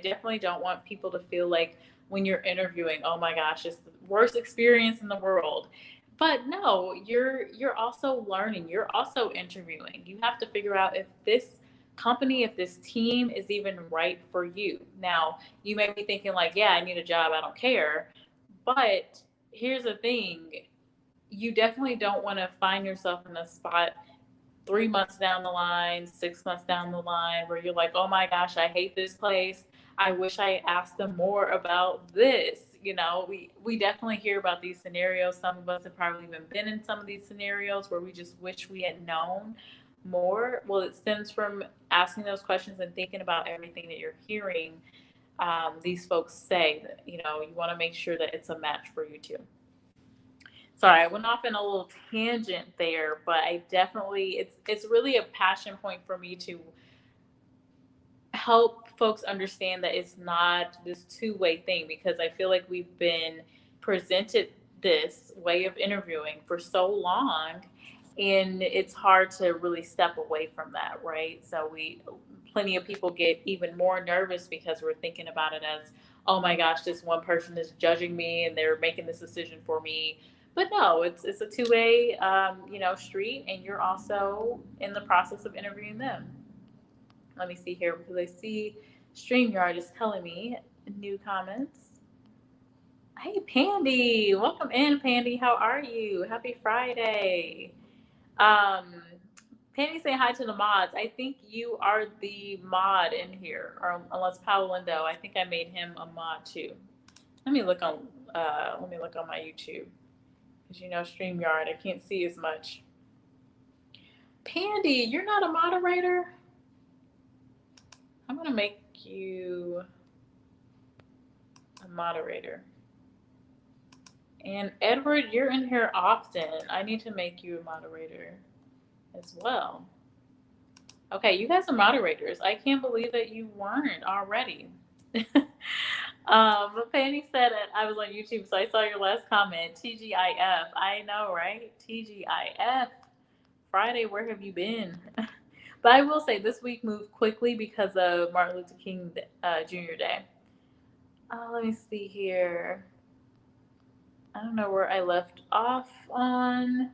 Speaker 1: definitely don't want people to feel like when you're interviewing, oh my gosh, it's the worst experience in the world. But no, you're also learning, you're also interviewing. You have to figure out if this company, if this team is even right for you. Now, you may be thinking like, yeah, I need a job, I don't care. But here's the thing, you definitely don't want to find yourself in a spot 3 months down the line, 6 months down the line, where you're like, oh my gosh, I hate this place. I wish I asked them more about this. We definitely hear about these scenarios. Some of us have probably even been in some of these scenarios where we just wish we had known more. Well, it stems from asking those questions and thinking about everything that you're hearing these folks say. That you want to make sure that it's a match for you too. Sorry, I went off in a little tangent there, but I definitely, it's really a passion point for me to help folks understand that it's not this two-way thing, because I feel like we've been presented this way of interviewing for so long, and it's hard to really step away from that, right? So plenty of people get even more nervous because we're thinking about it as, oh my gosh, this one person is judging me and they're making this decision for me. But no, it's a two-way street, and you're also in the process of interviewing them. Let me see here, because I see StreamYard is telling me new comments. Hey, Pandy, welcome in, Pandy. How are you? Happy Friday. Um, Pandy saying hi to the mods. I think you are the mod in here, or unless Paolindo, I think I made him a mod too. Let me look on my YouTube, because StreamYard, I can't see as much. Pandy, you're not a moderator? I'm gonna make you a moderator. And Edward, you're in here often. I need to make you a moderator as well. Okay, you guys are moderators. I can't believe that you weren't already. Fanny said it. I was on YouTube, so I saw your last comment. TGIF. I know, right? TGIF. Friday, where have you been? But I will say this week moved quickly because of Martin Luther King Jr. Day. Let me see here. I don't know where I left off on.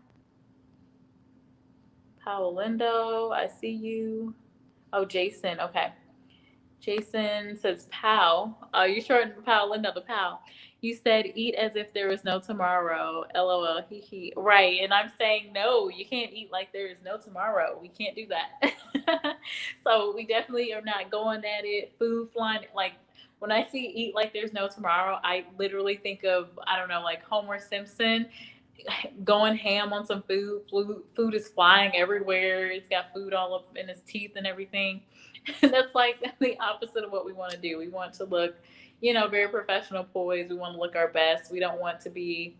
Speaker 1: Paolindo, I see you. Oh, Jason. Okay. Jason says, "Pow." You shortened Powell another Pow. You said, "Eat as if there is no tomorrow." LOL. Hee hee. Right, and I'm saying no. You can't eat like there is no tomorrow. We can't do that. So we definitely are not going at it. Food flying. Like when I see "eat like there's no tomorrow," I literally think of, I don't know, like Homer Simpson going ham on some food. Food is flying everywhere. It's got food all up in his teeth and everything. That's like the opposite of what we want to do. We want to look, very professional, poised. We want to look our best. We don't want to be.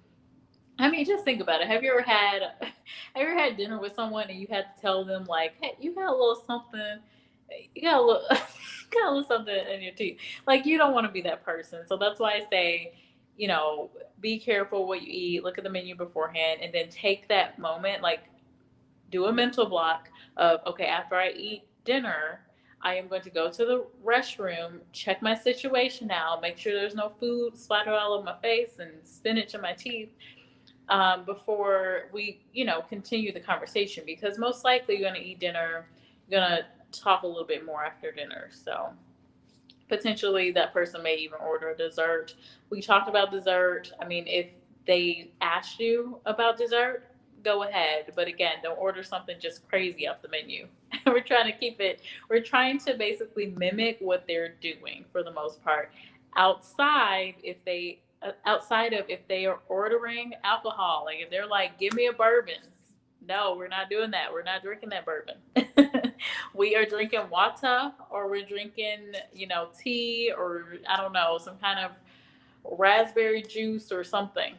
Speaker 1: I mean, just think about it. Have you ever had dinner with someone and you had to tell them like, "Hey, you got a little something, you got a little, got a little something in your teeth." Like you don't want to be that person. So that's why I say, be careful what you eat. Look at the menu beforehand, and then take that moment. Like do a mental block of, okay, after I eat dinner, I am going to go to the restroom, check my situation out, make sure there's no food splattered all over my face and spinach in my teeth, before we, continue the conversation. Because most likely you're going to eat dinner, you're going to talk a little bit more after dinner. So potentially that person may even order a dessert. We talked about dessert. I mean, if they asked you about dessert, go ahead. But again, don't order something just crazy off the menu. We're trying to basically mimic what they're doing for the most part. Outside of if they are ordering alcohol, like if they're like, give me a bourbon. No, we're not doing that. We're not drinking that bourbon. We are drinking water, or we're drinking, tea, or I don't know, some kind of raspberry juice or something.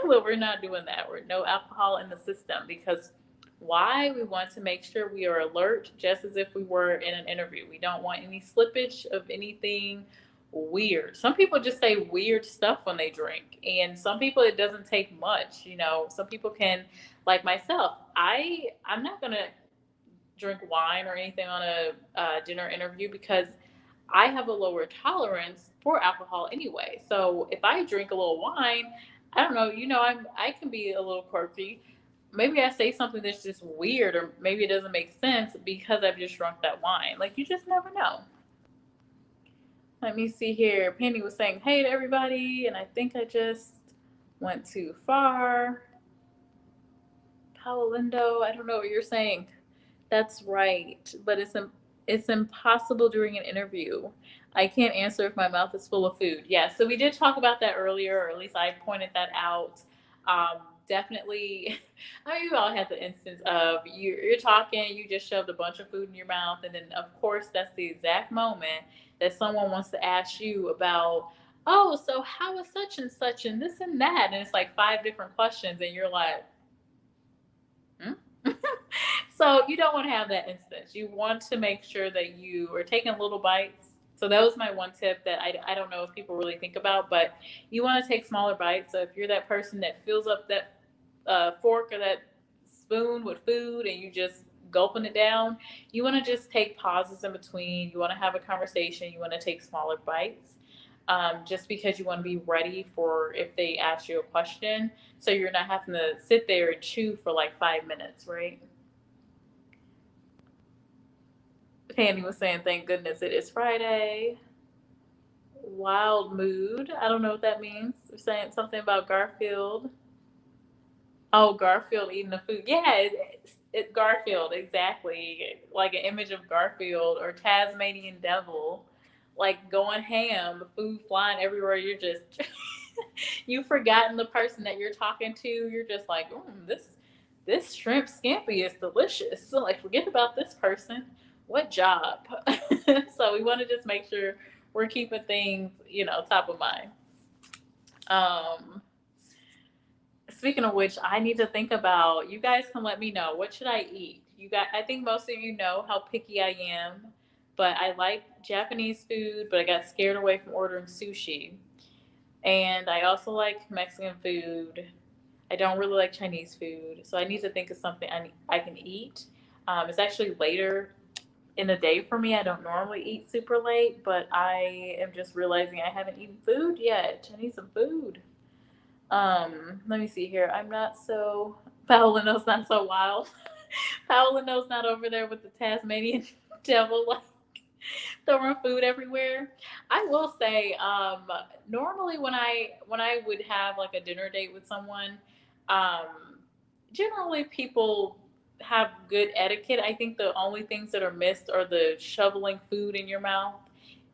Speaker 1: Well, we're not doing that. We're no alcohol in the system, because why? We want to make sure we are alert, just as if we were in an interview. We don't want any slippage of anything weird. Some people just say weird stuff when they drink, and some people it doesn't take much. Some people can, like myself. I'm not gonna drink wine or anything on a dinner interview, because I have a lower tolerance for alcohol anyway. So if I drink a little wine, I don't know, I can be a little quirky. Maybe I say something that's just weird, or maybe it doesn't make sense because I've just drunk that wine. Like you just never know. Let me see here. Penny was saying hey to everybody, and I think I just went too far. Paolindo, I don't know what you're saying. That's right, but it's impossible during an interview. I can't answer if my mouth is full of food. Yeah, so we did talk about that earlier, or at least I pointed that out. Definitely, I mean, you all had the instance of you're talking, you just shoved a bunch of food in your mouth, and then of course that's the exact moment that someone wants to ask you about. Oh, so how is such and such and this and that, and it's like five different questions, and you're like, hmm? So you don't want to have that instance. You want to make sure that you are taking little bites. So that was my one tip that I don't know if people really think about, but you want to take smaller bites. So if you're that person that fills up that fork or that spoon with food and you just gulping it down, you want to just take pauses in between. You want to have a conversation. You want to take smaller bites. Just because you want to be ready for if they ask you a question, so you're not having to sit there and chew for like 5 minutes, right? Candy was saying, "Thank goodness it is Friday." Wild mood. I don't know what that means. They're saying something about Garfield. Oh, Garfield eating the food. Yeah, it Garfield, exactly. Like an image of Garfield or Tasmanian Devil, like going ham, the food flying everywhere. You're just you've forgotten the person that you're talking to. You're just like, this shrimp scampi is delicious. So like, forget about this person. What job? So we want to just make sure we're keeping things, top of mind. Um, Speaking of which, I need to think about. You guys can let me know, what should I eat. I think most of you know how picky I am, but I like Japanese food, but I got scared away from ordering sushi. And I also like Mexican food. I don't really like Chinese food, so I need to think of something I can eat. It's actually later in the day for me. I don't normally eat super late, but I am just realizing I haven't eaten food yet. I need some food. Let me see here. I'm not so Paolino's not so wild. Paolino's not over there with the Tasmanian devil, like throwing food everywhere. I will say, normally when I would have like a dinner date with someone, um, generally people have good etiquette. I think the only things that are missed are the shoveling food in your mouth,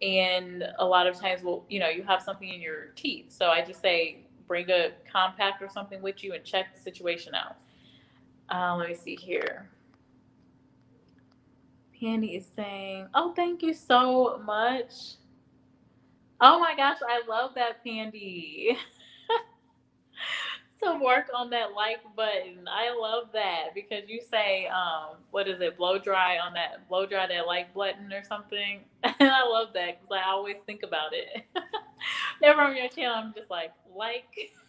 Speaker 1: and a lot of times, well, you have something in your teeth. So I just say bring a compact or something with you and check the situation out. Let me see here. Penny is saying, "Oh, thank you so much. Oh my gosh, I love that, Pandy." To work on that like button. I love that because you say, what is it, blow dry that like button or something. And I love that because I always think about it. Never on your channel, I'm just like,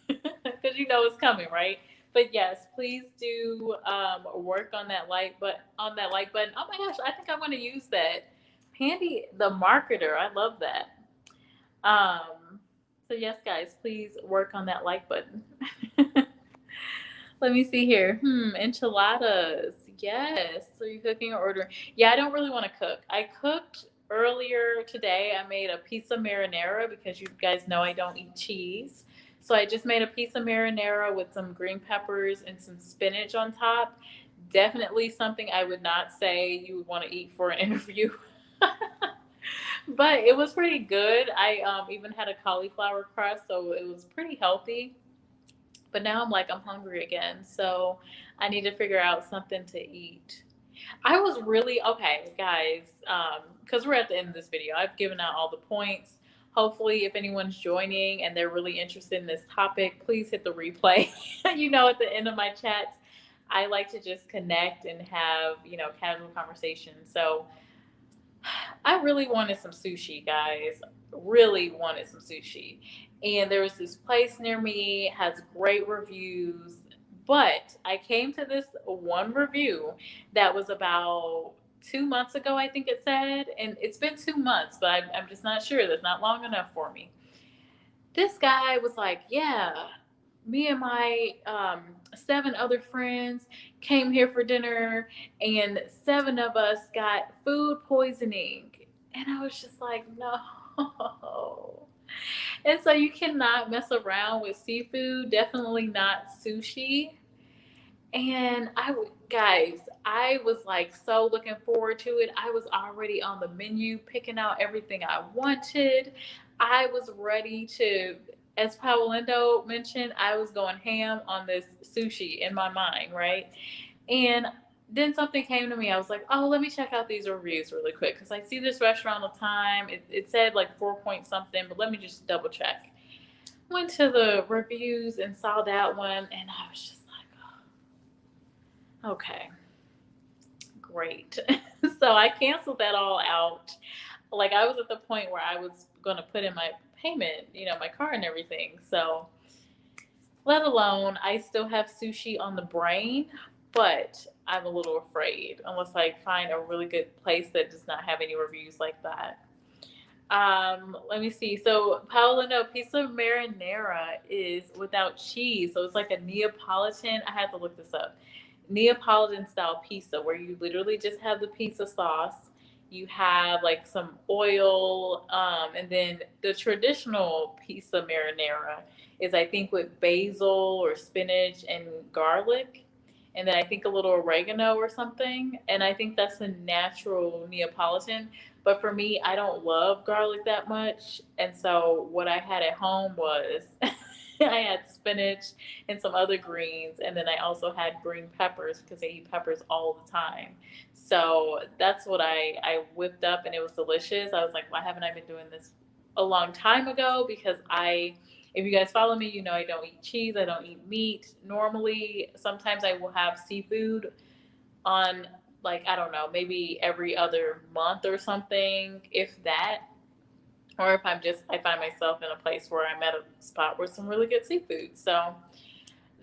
Speaker 1: because you know it's coming, right? But yes, please do work on that like button. Oh my gosh, I think I'm going to use that. Pandy, the marketer. I love that. So yes, guys, please work on that like button. Let me see here. Enchiladas. Yes. So you cooking or ordering? Yeah, I don't really want to cook. I cooked earlier today. I made a pizza marinara because you guys know I don't eat cheese. So I just made a pizza marinara with some green peppers and some spinach on top. Definitely something I would not say you would want to eat for an interview. But it was pretty good. I even had a cauliflower crust, so it was pretty healthy. But now I'm hungry again, so I need to figure out something to eat. I was really okay, guys, because we're at the end of this video. I've given out all the points. Hopefully, if anyone's joining and they're really interested in this topic, please hit the replay. At the end of my chats, I like to just connect and have casual conversation. So I really wanted some sushi, guys. Really wanted some sushi. And there was this place near me, has great reviews. But I came to this one review that was about 2 months ago, I think it said. And it's been 2 months, but I'm just not sure. That's not long enough for me. This guy was like, yeah, me and my 7 other friends came here for dinner, and 7 of us got food poisoning. And I was just like, no. And so you cannot mess around with seafood, definitely not sushi. And guys, I was like so looking forward to it. I was already on the menu picking out everything I wanted. I was ready to, as Paolindo mentioned, I was going ham on this sushi in my mind, right? And then something came to me. I was like, oh, let me check out these reviews really quick because I see this restaurant all the time. It said like 4 point something, but let me just double check. Went to the reviews and saw that one, and I was just okay, great. So I canceled that all out. Like I was at the point where I was going to put in my payment, my car and everything. So let alone, I still have sushi on the brain, but I'm a little afraid unless I find a really good place that does not have any reviews like that. Let me see. So Paolino pizza marinara is without cheese, so it's like a Neapolitan. I had to look this up. Neapolitan style pizza where you literally just have the pizza sauce. You have like some oil, and then the traditional pizza marinara is I think with basil or spinach and garlic, and then I think a little oregano or something. And I think that's a natural Neapolitan. But for me, I don't love garlic that much. And so what I had at home was I had spinach and some other greens. And then I also had green peppers because I eat peppers all the time. So that's what I whipped up, and it was delicious. I was like, why haven't I been doing this a long time ago? Because if you guys follow me, I don't eat cheese. I don't eat meat. Normally, sometimes I will have seafood on, like, I don't know, maybe every other month or something, if that. Or if I find myself in a place where I'm at a spot with some really good seafood. So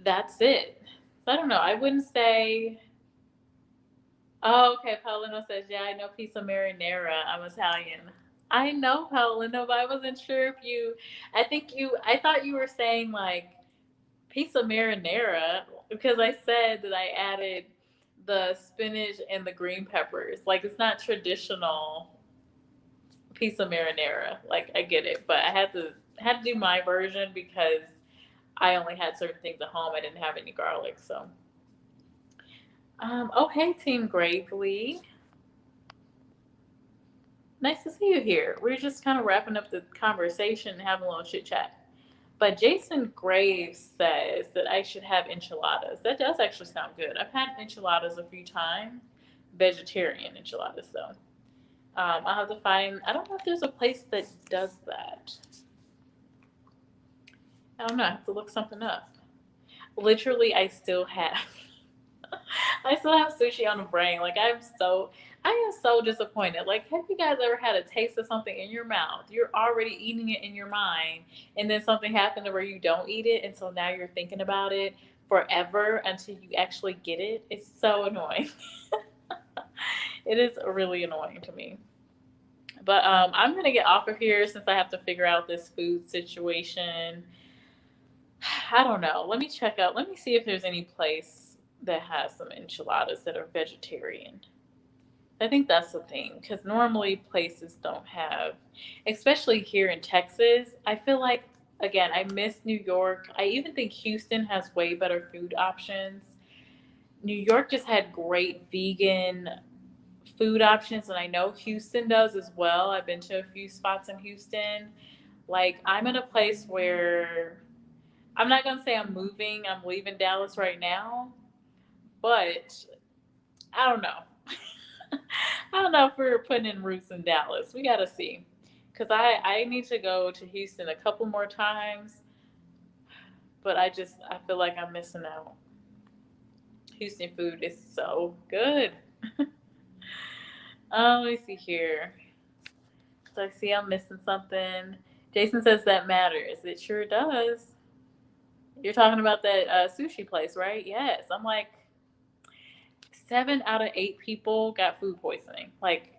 Speaker 1: that's it. So I don't know. I wouldn't say. Oh, okay. Paolino says, yeah, I know pizza marinara. I'm Italian. I know Paolino, but I wasn't sure if I thought you were saying like pizza marinara because I said that I added the spinach and the green peppers. Like, it's not traditional pizza marinara. Like, I get it, but I had to do my version because I only had certain things at home. I didn't have any garlic, so. Oh, hey, Team Gravely. Nice to see you here. We're just kind of wrapping up the conversation and having a little chit chat. But Jason Graves says that I should have enchiladas. That does actually sound good. I've had enchiladas a few times, vegetarian enchiladas though. I'll have to find. I don't know if there's a place that does that. I don't know. I have to look something up. Literally, I still have. I still have sushi on the brain. Like, I am so disappointed. Like, have you guys ever had a taste of something in your mouth? You're already eating it in your mind, and then something happened to where you don't eat it, and so now you're thinking about it forever until you actually get it. It's so annoying. It is really annoying to me. But I'm gonna get off of here since I have to figure out this food situation. I don't know. Let me check out. Let me see if there's any place that has some enchiladas that are vegetarian. I think that's the thing because normally places don't have, especially here in Texas. I feel like, again, I miss New York. I even think Houston has way better food options. New York just had great vegan food options, and I know Houston does as well. I've been to a few spots in Houston. Like, I'm in a place where I'm not going to say I'm moving, I'm leaving Dallas right now, but I don't know. I don't know if we're putting in roots in Dallas. We got to see. Because I need to go to Houston a couple more times, but I feel like I'm missing out. Houston food is so good. Let me see here. So I see I'm missing something. Jason says that matters. It sure does. You're talking about that sushi place, right? Yes. I'm like, 7 out of 8 people got food poisoning. Like,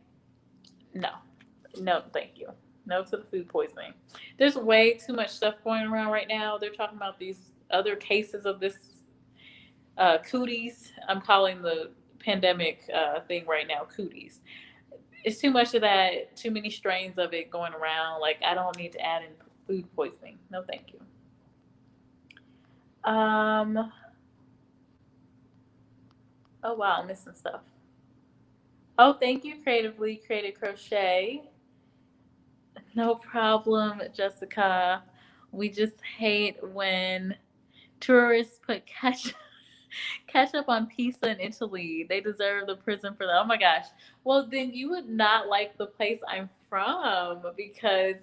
Speaker 1: no, no, thank you. No to the food poisoning. There's way too much stuff going around right now. They're talking about these other cases of this cooties. I'm calling the pandemic thing right now cooties. It's too much of that, too many strains of it going around. Like, I don't need to add in food poisoning. No, thank you. Oh wow, I'm missing stuff. Oh, thank you, Creatively Created Crochet. No problem, Jessica. We just hate when tourists put ketchup on pizza in Italy. They deserve the prison for that. Oh my gosh. Well, then you would not like the place I'm from because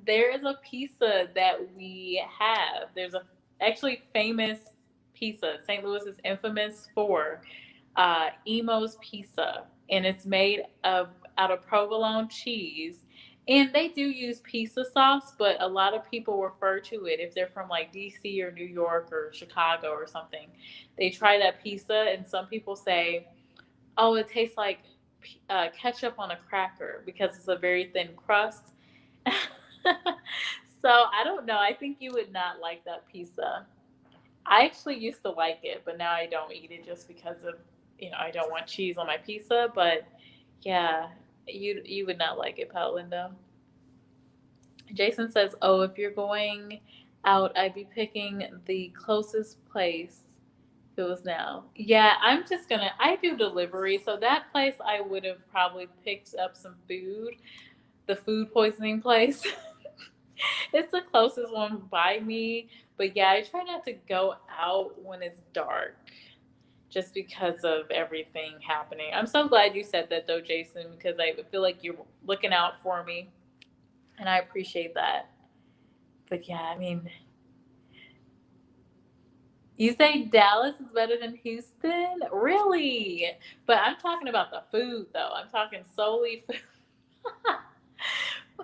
Speaker 1: there is a pizza that we have. There's a actually famous pizza. St. Louis is infamous for Emo's Pizza, and it's made of out of provolone cheese. And they do use pizza sauce, but a lot of people refer to it if they're from like DC or New York or Chicago or something. They try that pizza, and some people say, "Oh, it tastes like ketchup on a cracker because it's a very thin crust." So I don't know. I think you would not like that pizza. I actually used to like it, but now I don't eat it just because of I don't want cheese on my pizza. But yeah, you would not like it, Paolindo. Jason says, "Oh, if you're going out, I'd be picking the closest place. If it was now, yeah, I'm just gonna. I do delivery, so that place I would have probably picked up some food. The food poisoning place." It's the closest one by me. But yeah, I try not to go out when it's dark just because of everything happening. I'm so glad you said that though, Jason, because I feel like you're looking out for me and I appreciate that. But yeah, I mean, you say Dallas is better than Houston? Really? But I'm talking about the food though. I'm talking solely food.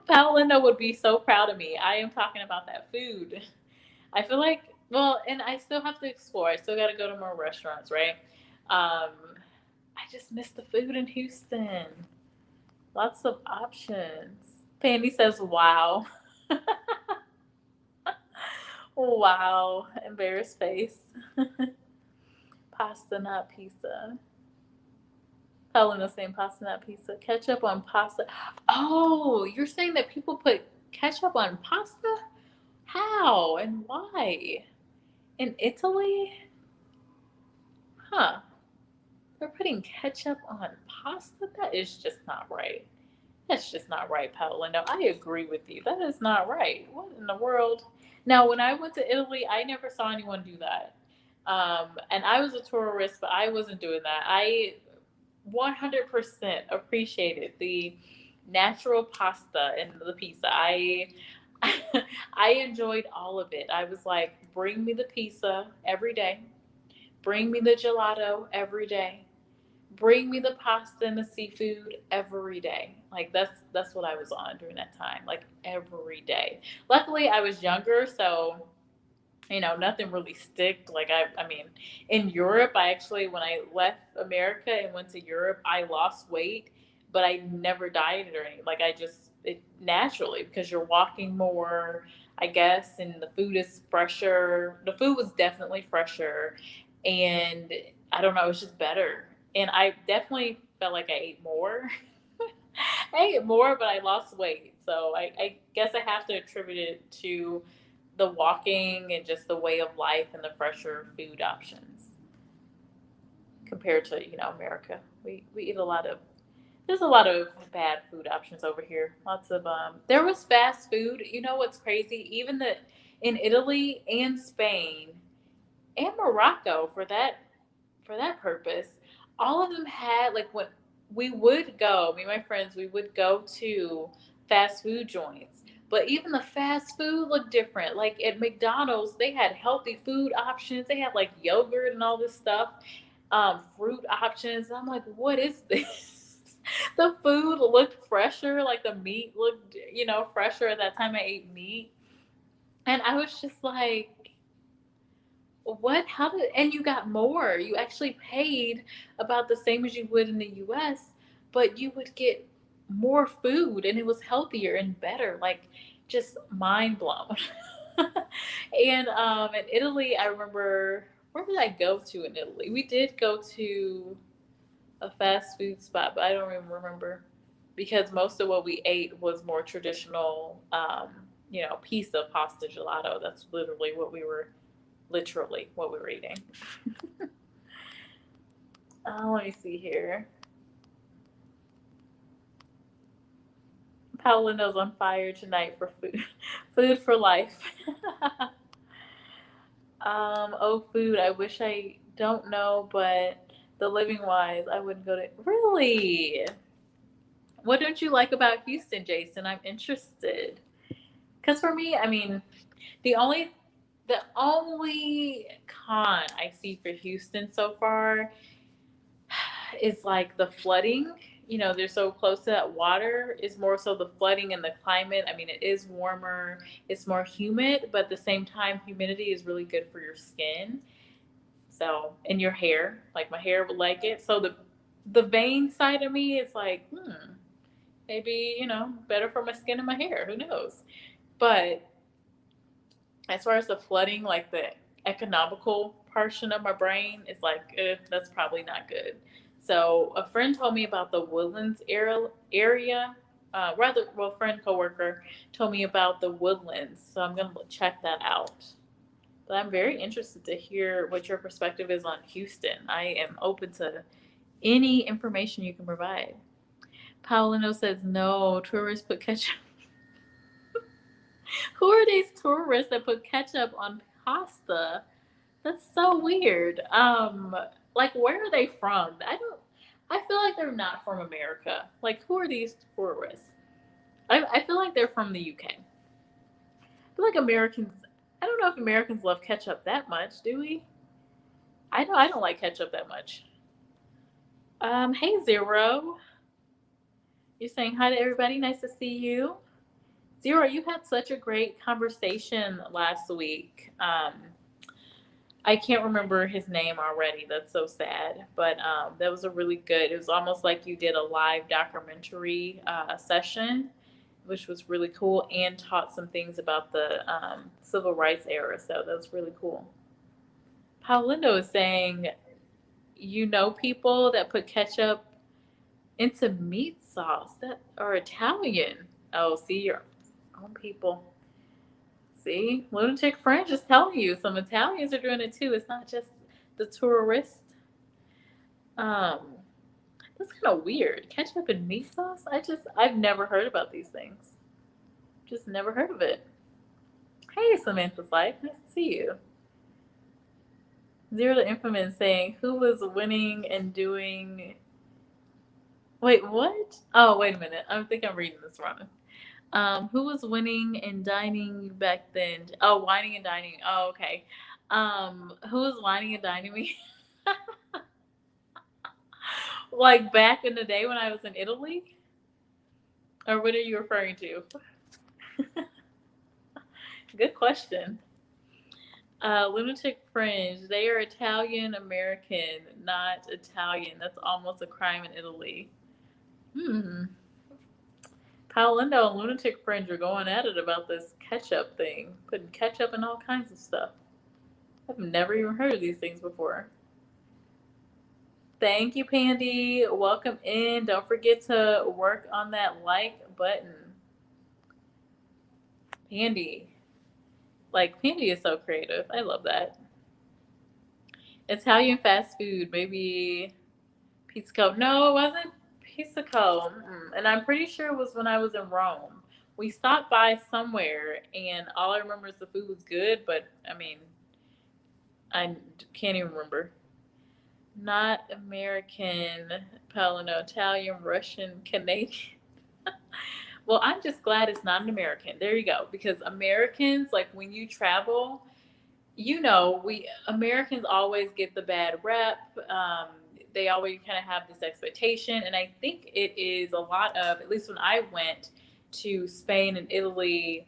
Speaker 1: Paolinda would be so proud of me. I am talking about that food. I feel like, well, and I still have to explore. I still got to go to more restaurants, right? I just miss the food in Houston. Lots of options. Pandy says, wow. Wow. Embarrassed face. Pasta, not pizza. Helen is saying pasta, not pizza. Ketchup on pasta. Oh, you're saying that people put ketchup on pasta? How and why? In Italy? Huh. They're putting ketchup on pasta? That is just not right. That's just not right, Paolo. I agree with you. That is not right. What in the world? Now, when I went to Italy, I never saw anyone do that. And I was a tourist, but I wasn't doing that. I 100% appreciated the natural pasta and the pizza. I enjoyed all of it. I was like, bring me the pizza every day. Bring me the gelato every day. Bring me the pasta and the seafood every day. Like that's what I was on during that time. Like every day. Luckily I was younger, so nothing really sticked. Like I mean, in Europe, I actually when I left America and went to Europe, I lost weight, but I never dieted or anything. Like I just it naturally because you're walking more, I guess, and the food is fresher. The food was definitely fresher, and I don't know, it was just better. And I definitely felt like I ate more. I ate more, but I lost weight. So I guess I have to attribute it to the walking and just the way of life and the fresher food options compared to America. We eat a lot of there's a lot of bad food options over here. Lots of there was fast food. You know what's crazy? Even the in Italy and Spain and Morocco for that purpose, all of them had like when we would go, me and my friends, we would go to fast food joints. But even the fast food looked different. Like at McDonald's, they had healthy food options. They had like yogurt and all this stuff, fruit options. And I'm like, what is this? The food looked fresher. Like the meat looked, fresher. At that time, I ate meat, and I was just like, what? How did? And you got more. You actually paid about the same as you would in the U.S., but you would get more food, and it was healthier and better. Like, just mind blown. And in Italy, I remember where did I go to in Italy? We did go to a fast food spot, but I don't even remember because most of what we ate was more traditional. Pizza, pasta, gelato. That's literally what we were eating. Let me see here. Paolino's on fire tonight for food. Food for life. Oh, food. I wish I don't know, but the living wise, I wouldn't go to. Really? What don't you like about Houston, Jason? I'm interested. Because for me, I mean, the only the only con I see for Houston so far is like the flooding. They're so close to that water. Is more so the flooding and the climate. I mean, it is warmer, it's more humid, but at the same time, humidity is really good for your skin. So, and your hair, like my hair would like it. So the vein side of me is like, maybe better for my skin and my hair. Who knows? But as far as the flooding, like the economical portion of my brain is like, that's probably not good. So a friend told me about the Woodlands area. Friend coworker told me about the Woodlands. So I'm gonna check that out. But I'm very interested to hear what your perspective is on Houston. I am open to any information you can provide. Paulino says no. Tourists put ketchup. Who are these tourists that put ketchup on pasta? That's so weird. Like where are they from? I feel like they're not from America. Like who are these tourists? I feel like they're from the UK. I feel like Americans I don't know if Americans love ketchup that much, do we? I know I don't like ketchup that much. Hey Zero. You're saying hi to everybody. Nice to see you. Zero, you had such a great conversation last week. I can't remember his name already. That's so sad. But that was a really good. It was almost like you did a live documentary session, which was really cool, and taught some things about the civil rights era. So that was really cool. Paulindo is saying, people that put ketchup into meat sauce that are Italian. Oh, see your own people. See, lunatic French is telling you some Italians are doing it too. It's not just the tourists. Um, that's kind of weird. Ketchup and meat sauce. I've never heard about these things. Just never heard of it. Hey, Samantha's Life. Nice to see you. Zero to Infamous saying who was winning and doing. Wait, what? Oh, wait a minute. I think I'm reading this wrong. Who was winning and dining back then? Oh, whining and dining. Oh, okay. Who was whining and dining me? Like back in the day when I was in Italy? Or what are you referring to? Good question. Lunatic Fringe. They are Italian American, not Italian. That's almost a crime in Italy. Hmm. Paolindo and Lunatic Fringe are going at it about this ketchup thing, putting ketchup in all kinds of stuff. I've never even heard of these things before. Thank you, Pandy. Welcome in. Don't forget to work on that like button. Pandy. Like, Pandy is so creative. I love that. Italian fast food. Maybe Pizza Co. No, it wasn't Pizza Co. And I'm pretty sure it was when I was in Rome. We stopped by somewhere, and all I remember is the food was good, but I mean, I can't even remember. Not American, Palino, Italian, Russian, Canadian. Well, I'm just glad it's not an American. There you go. Because Americans, like when you travel, you know, we Americans always get the bad rep. They always kind of have this expectation, and I think it is a lot of, at least when I went to Spain and Italy,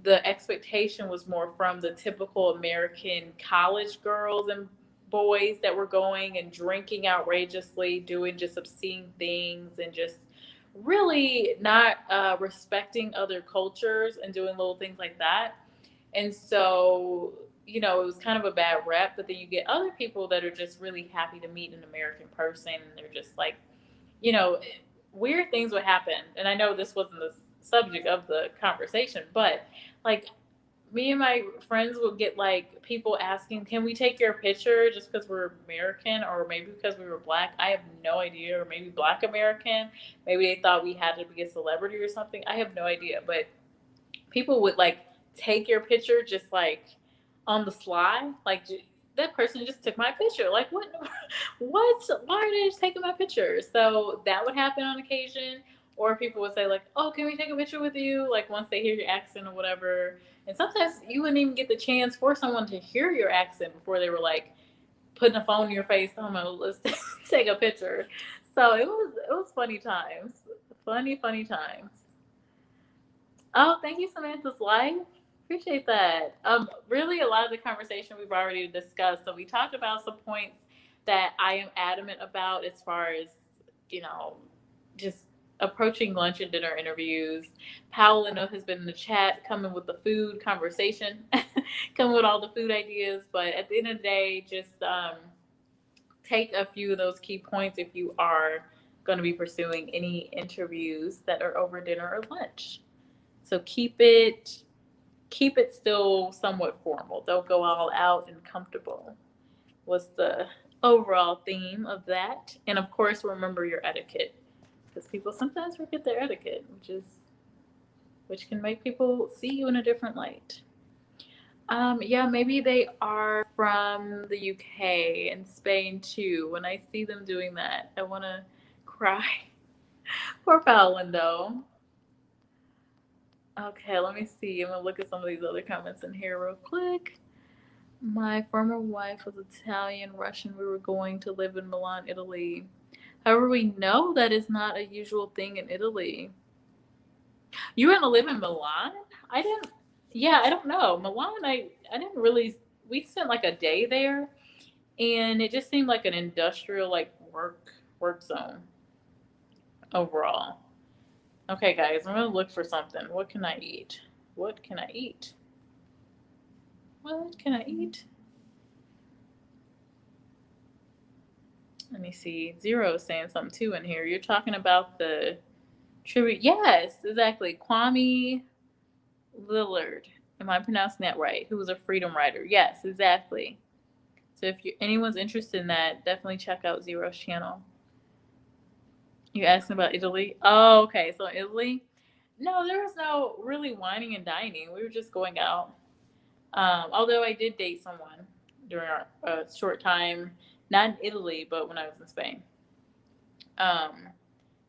Speaker 1: the expectation was more from the typical American college girls and boys that were going and drinking outrageously, doing just obscene things, and just really not respecting other cultures and doing little things like that. And so, you know, it was kind of a bad rep, but then you get other people that are just really happy to meet an American person, and they're just like, you know, weird things would happen. And I know this wasn't the subject of the conversation, but like me and my friends would get like people asking, can we take your picture just because we're American, or maybe because we were black? I have no idea. Or maybe black American. Maybe they thought we had to be a celebrity or something. I have no idea. But people would like take your picture just like on the sly. Like, that person just took my picture. Like, what? What? Why are they just taking my picture? So that would happen on occasion. Or people would say like, oh, can we take a picture with you? Like once they hear your accent or whatever. And sometimes you wouldn't even get the chance for someone to hear your accent before they were like putting a phone in your face. Oh no, let's take a picture. So it was funny times. Funny times. Oh, thank you, Samantha's Life. Appreciate that. Really, a lot of the conversation we've already discussed. So we talked about some points that I am adamant about as far as, you know, just approaching lunch and dinner interviews. Powell, I know, has been in the chat, coming with the food conversation, coming with all the food ideas. But at the end of the day, just take a few of those key points if you are going to be pursuing any interviews that are over dinner or lunch. So keep it still somewhat formal. Don't go all out and comfortable. Was the overall theme of that. And of course, remember your etiquette, because people sometimes forget their etiquette, which can make people see you in a different light. Yeah, maybe they are from the UK and Spain too. When I see them doing that, I want to cry. Poor Paolindo. Okay, let me see. I'm gonna look at some of these other comments in here real quick. My former wife was Italian, Russian. We were going to live in Milan, Italy. However, we know that is not a usual thing in Italy. You were gonna live in Milan? I didn't. Yeah, I don't know. Milan, I didn't really. We spent like a day there, and it just seemed like an industrial like work zone overall. Okay, guys, I'm gonna look for something. What can I eat? What can I eat? What can I eat? Let me see. Zero is saying something too in here. You're talking about the tribute. Yes, exactly. Kwame Lillard. Am I pronouncing that right? Who was a freedom writer? Yes, exactly. So if anyone's interested in that, definitely check out Zero's channel. You're asking about Italy? Oh, okay. So Italy? No, there was no really whining and dining. We were just going out. Although I did date someone during our short time, not in Italy, but when I was in Spain. Um,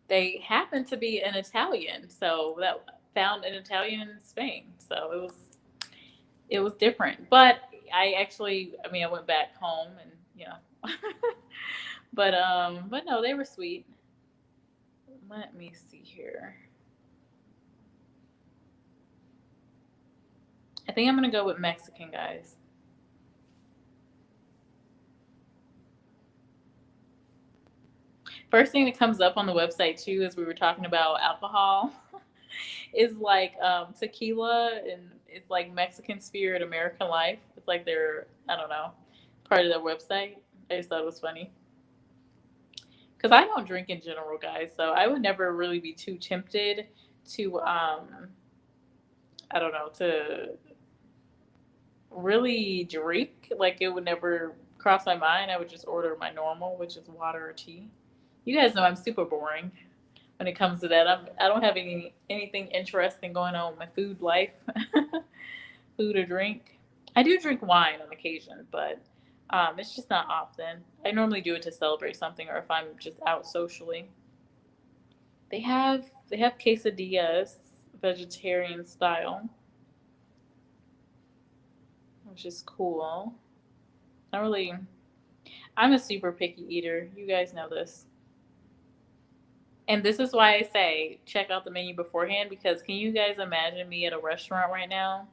Speaker 1: they happened to be an Italian, so that found an Italian in Spain. So it was different. But I went back home and but no, they were sweet. Let me see here. I think I'm gonna go with Mexican, guys. First thing that comes up on the website too, as we were talking about alcohol, is like tequila, and it's like Mexican Spirit, American Life. It's like they're, I don't know, part of their website. I just thought it was funny because I don't drink in general, guys. So I would never really be too tempted to I don't know, to really drink. Like it would never cross my mind. I would just order my normal, which is water or tea. You guys know I'm super boring when it comes to that. I don't have anything interesting going on with my food life, food or drink. I do drink wine on occasion, but it's just not often. I normally do it to celebrate something or if I'm just out socially. They have quesadillas, vegetarian style, which is cool. I really, I'm a super picky eater. You guys know this. And this is why I say check out the menu beforehand, because can you guys imagine me at a restaurant right now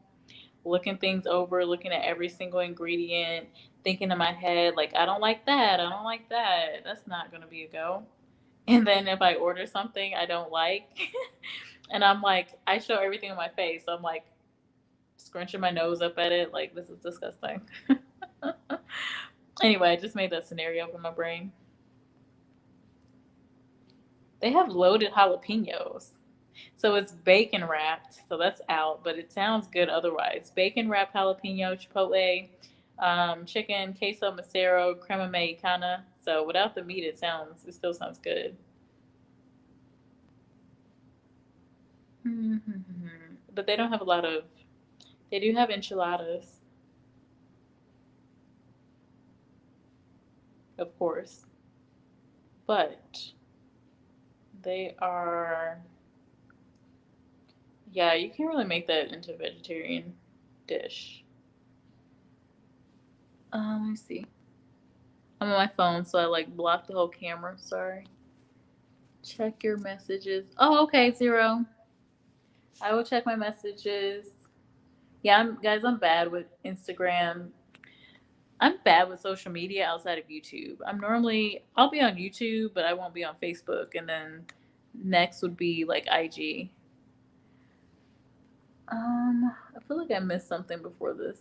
Speaker 1: looking things over, looking at every single ingredient, thinking in my head, like, I don't like that, I don't like that. That's not going to be a go. And then if I order something I don't like, and I'm like, I show everything on my face. So I'm like scrunching my nose up at it, like, this is disgusting. Anyway, I just made that scenario up in my brain. They have loaded jalapenos. So it's bacon wrapped. So that's out, but it sounds good otherwise. Bacon wrapped jalapeno, chipotle, chicken, queso macero, crema mexicana. So without the meat, it still sounds good. Mm-hmm. But they don't have a lot of. They do have enchiladas, of course, but they are. Yeah, you can't really make that into a vegetarian dish. Let me see. I'm on my phone, so I like blocked the whole camera. Sorry. Check your messages. Oh, okay, Zero. I will check my messages. Yeah, I'm bad with Instagram. I'm bad with social media outside of YouTube. I'll be on YouTube, but I won't be on Facebook. And then next would be like IG. I feel like I missed something before this.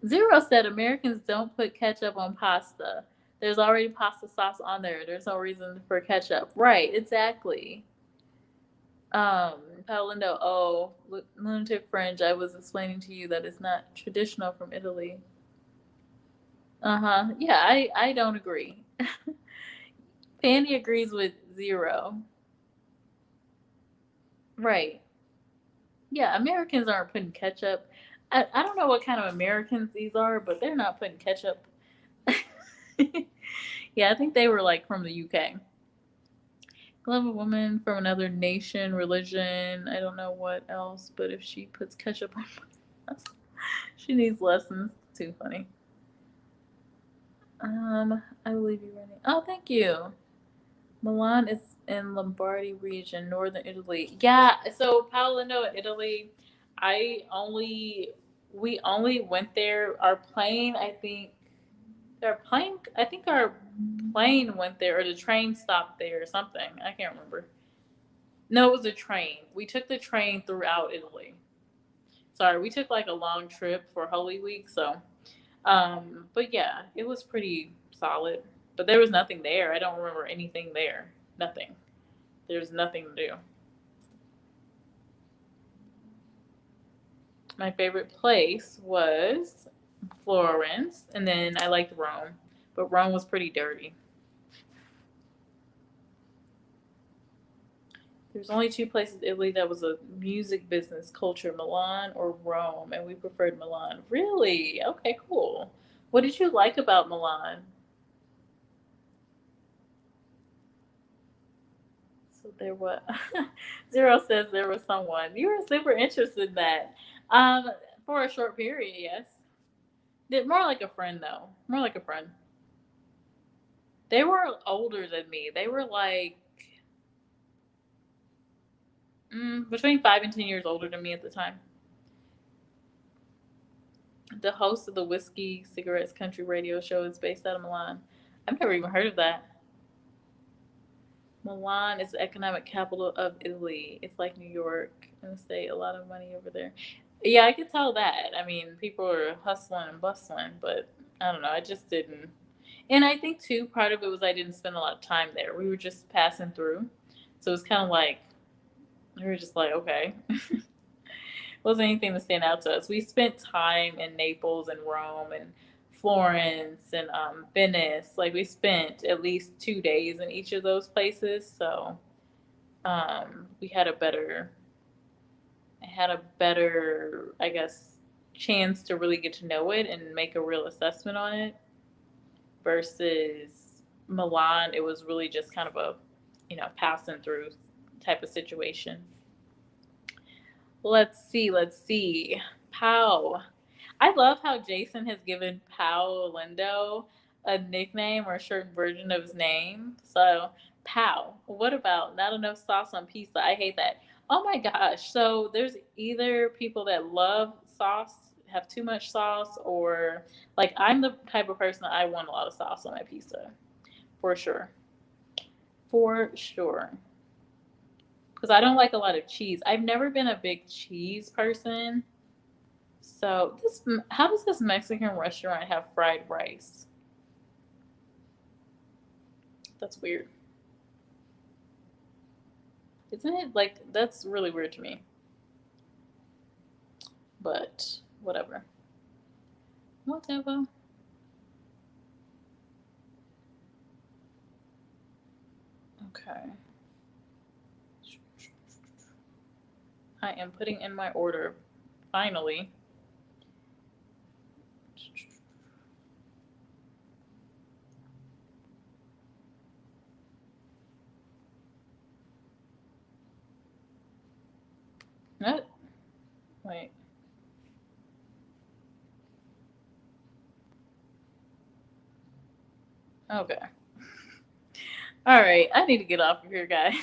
Speaker 1: Zero said Americans don't put ketchup on pasta. There's already pasta sauce on there. There's no reason for ketchup. Right, exactly. Paolindo, lunatic fringe. I was explaining to you that it's not traditional from Italy. Uh-huh. Yeah, I don't agree. Fanny agrees with Zero. Right. Yeah, Americans aren't putting ketchup. I don't know what kind of Americans these are, but they're not putting ketchup. Yeah, I think they were like from the UK. Love a woman from another nation, religion. I don't know what else, but if she puts ketchup on pasta, she needs lessons. Too funny. I believe you running. Oh, thank you. Milan is in Lombardy region, northern Italy. Yeah, so Paolino, Italy. I only we only went there. I think our plane went there, or the train stopped there or something. I can't remember. No, it was a train. We took the train throughout Italy. Sorry, we took like a long trip for Holy Week, so but yeah, it was pretty solid. But there was nothing there. I don't remember anything there. Nothing. There's nothing to do. My favorite place was Florence, and then I liked Rome. But Rome was pretty dirty. There's only two places in Italy that was a music business culture, Milan or Rome, and we preferred Milan. Really? Okay, cool. What did you like about Milan? So there was Zero says there was someone. You were super interested in that. Um, for a short period, yes. More like a friend though. More like a friend. They were older than me. They were like between 5 and 10 years older than me at the time. The host of the Whiskey Cigarettes Country Radio Show is based out of Milan. I've never even heard of that. Milan is the economic capital of Italy. It's like New York in the state. A lot of money over there. Yeah, I could tell that. I mean, people are hustling and bustling, but I don't know. I just didn't. And I think, too, part of it was I didn't spend a lot of time there. We were just passing through. So it was kind of like, we were just like, okay. Wasn't anything to stand out to us. We spent time in Naples and Rome and Florence and Venice. Like we spent at least 2 days in each of those places. So we had a better, I guess, chance to really get to know it and make a real assessment on it. Versus Milan, it was really just kind of a, passing through type of situation. Let's see. Pow. I love how Jason has given Pow Lindo a nickname or a certain version of his name. So, Pow. What about not enough sauce on pizza? I hate that. Oh my gosh. So, there's either people that love sauce, have too much sauce, or like I'm the type of person that I want a lot of sauce on my pizza. For sure. For sure. Because I don't like a lot of cheese. I've never been a big cheese person. So how does this Mexican restaurant have fried rice? That's weird. Isn't it? Like, that's really weird to me. But whatever. Whatever. Okay. I am putting in my order. Finally. What? Wait. Okay. All right. I need to get off of here, guys.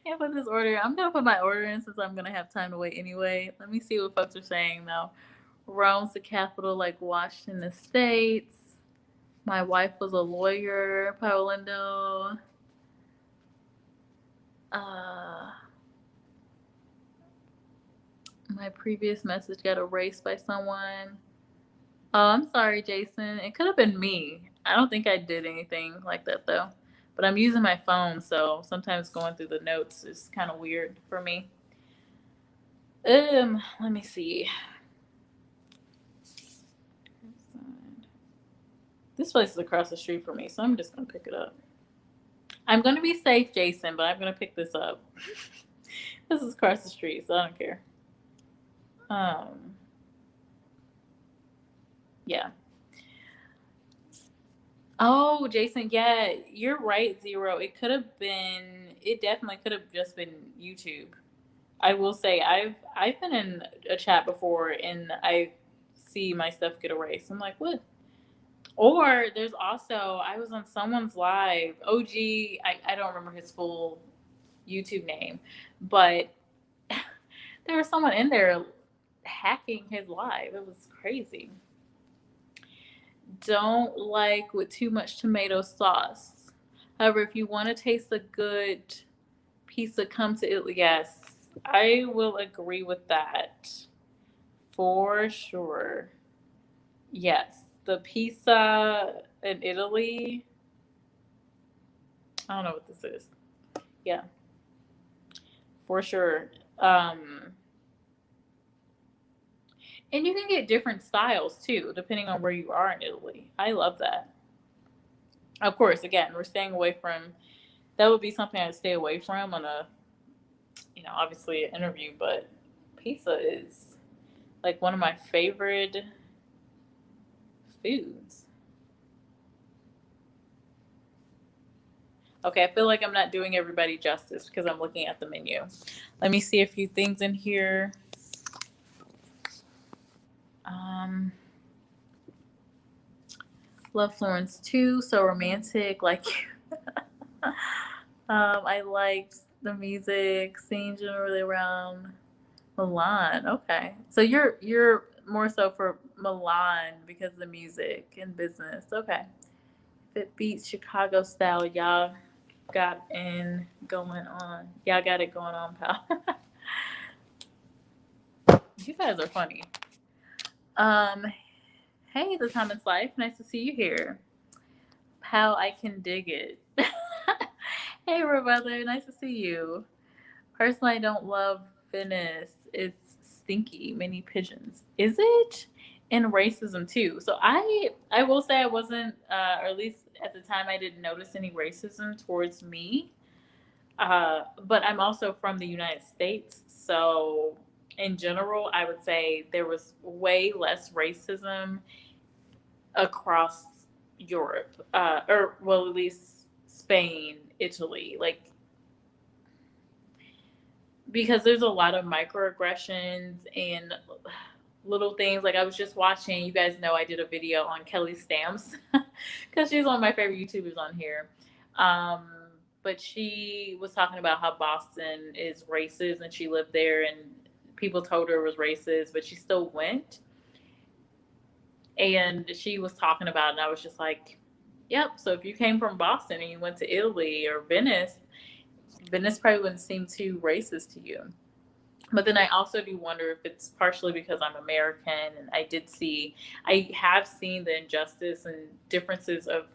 Speaker 1: Can't put this order. I'm gonna put my order in since I'm gonna have time to wait anyway. Let me see what folks are saying though. Rome's the capital, like Washington the States. My wife was a lawyer, Paolindo. My previous message got erased by someone. Oh, I'm sorry, Jason. It could have been me. I don't think I did anything like that though. But I'm using my phone, so sometimes going through the notes is kind of weird for me. Let me see. This place is across the street from me, so I'm just gonna pick it up. I'm gonna be safe, Jason, but I'm gonna pick this up. This is across the street, so I don't care. Yeah. Oh, Jason, yeah, you're right, Zero. It definitely could have just been YouTube. I will say I've been in a chat before and I see my stuff get erased. I'm like, what? Or there's also I was on someone's live. I don't remember his full YouTube name, but there was someone in there hacking his live. It was crazy. Don't like with too much tomato sauce. However, if you want to taste a good pizza, come to Italy. Yes, I will agree with that for sure. Yes, the pizza in Italy. I don't know what this is. Yeah, for sure. And you can get different styles too, depending on where you are in Italy. I love that. Of course, again, we're staying away from, that would be something I'd stay away from on a, obviously an interview, but pizza is like one of my favorite foods. Okay, I feel like I'm not doing everybody justice because I'm looking at the menu. Let me see a few things in here. Love Florence too, so romantic. Like, I liked the music, scene generally around Milan. Okay, so you're more so for Milan because of the music and business. Okay, if it beats Chicago style, y'all got in going on. Y'all got it going on, pal. You guys are funny. Hey, The Time is Life. Nice to see you here. Pal, I can dig it. Hey, brother. Nice to see you. Personally, I don't love Venice. It's stinky. Many pigeons. Is it? And racism too. So I will say I wasn't, or at least at the time, I didn't notice any racism towards me. But I'm also from the United States, so in general, I would say there was way less racism across Europe, or well, at least Spain, Italy, like, because there's a lot of microaggressions and little things. Like, I was just watching, you guys know I did a video on Kelly Stamps because she's one of my favorite YouTubers on here. But she was talking about how Boston is racist and she lived there and people told her it was racist, but she still went. And she was talking about it, and I was just like, yep. So if you came from Boston and you went to Italy or Venice probably wouldn't seem too racist to you. But then I also do wonder if it's partially because I'm American and I have seen the injustice and differences of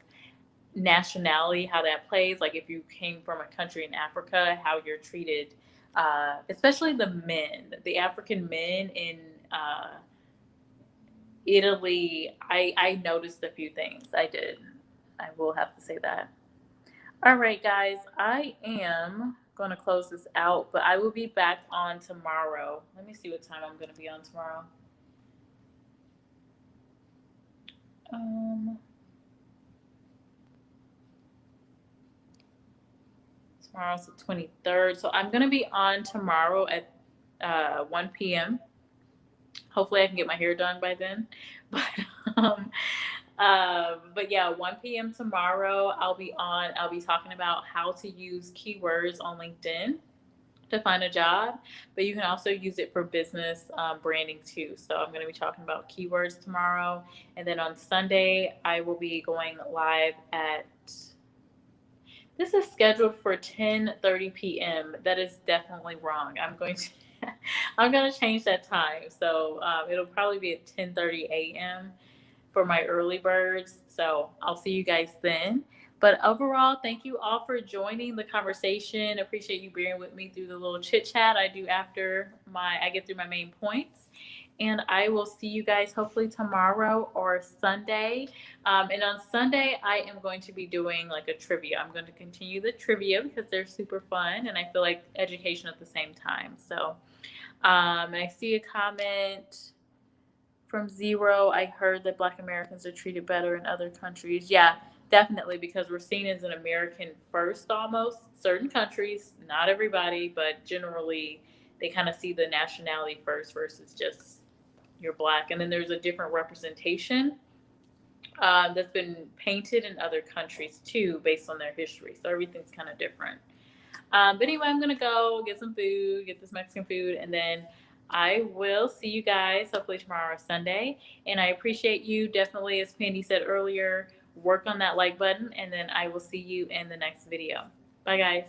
Speaker 1: nationality, how that plays. Like if you came from a country in Africa, how you're treated, especially the African men in Italy. I noticed a few things. I did. I will have to say that. All right, guys, I am going to close this out, but I will be back on tomorrow. Let me see what time I'm going to be on tomorrow. Tomorrow's the 23rd, so I'm going to be on tomorrow at 1 p.m. Hopefully I can get my hair done by then. But yeah, 1 p.m. tomorrow, I'll be talking about how to use keywords on LinkedIn to find a job, but you can also use it for business branding too. So I'm going to be talking about keywords tomorrow. And then on Sunday, I will be going live this is scheduled for 10:30 p.m. That is definitely wrong. I'm going to change that time. So it'll probably be at 10:30 a.m. for my early birds. So I'll see you guys then. But overall, thank you all for joining the conversation. Appreciate you bearing with me through the little chit chat I do after I get through my main points. And I will see you guys hopefully tomorrow or Sunday. And on Sunday, I am going to be doing like a trivia. I'm going to continue the trivia because they're super fun and I feel like education at the same time. So, and I see a comment from Zero. I heard that Black Americans are treated better in other countries. Yeah, definitely, because we're seen as an American first almost. Certain countries, not everybody, but generally they kind of see the nationality first versus just you're Black. And then there's a different representation that's been painted in other countries too based on their history. So everything's kind of different. But anyway, I'm going to go get some food, get this Mexican food, and then I will see you guys hopefully tomorrow or Sunday. And I appreciate you. Definitely, as Pandy said earlier, work on that like button, and then I will see you in the next video. Bye, guys.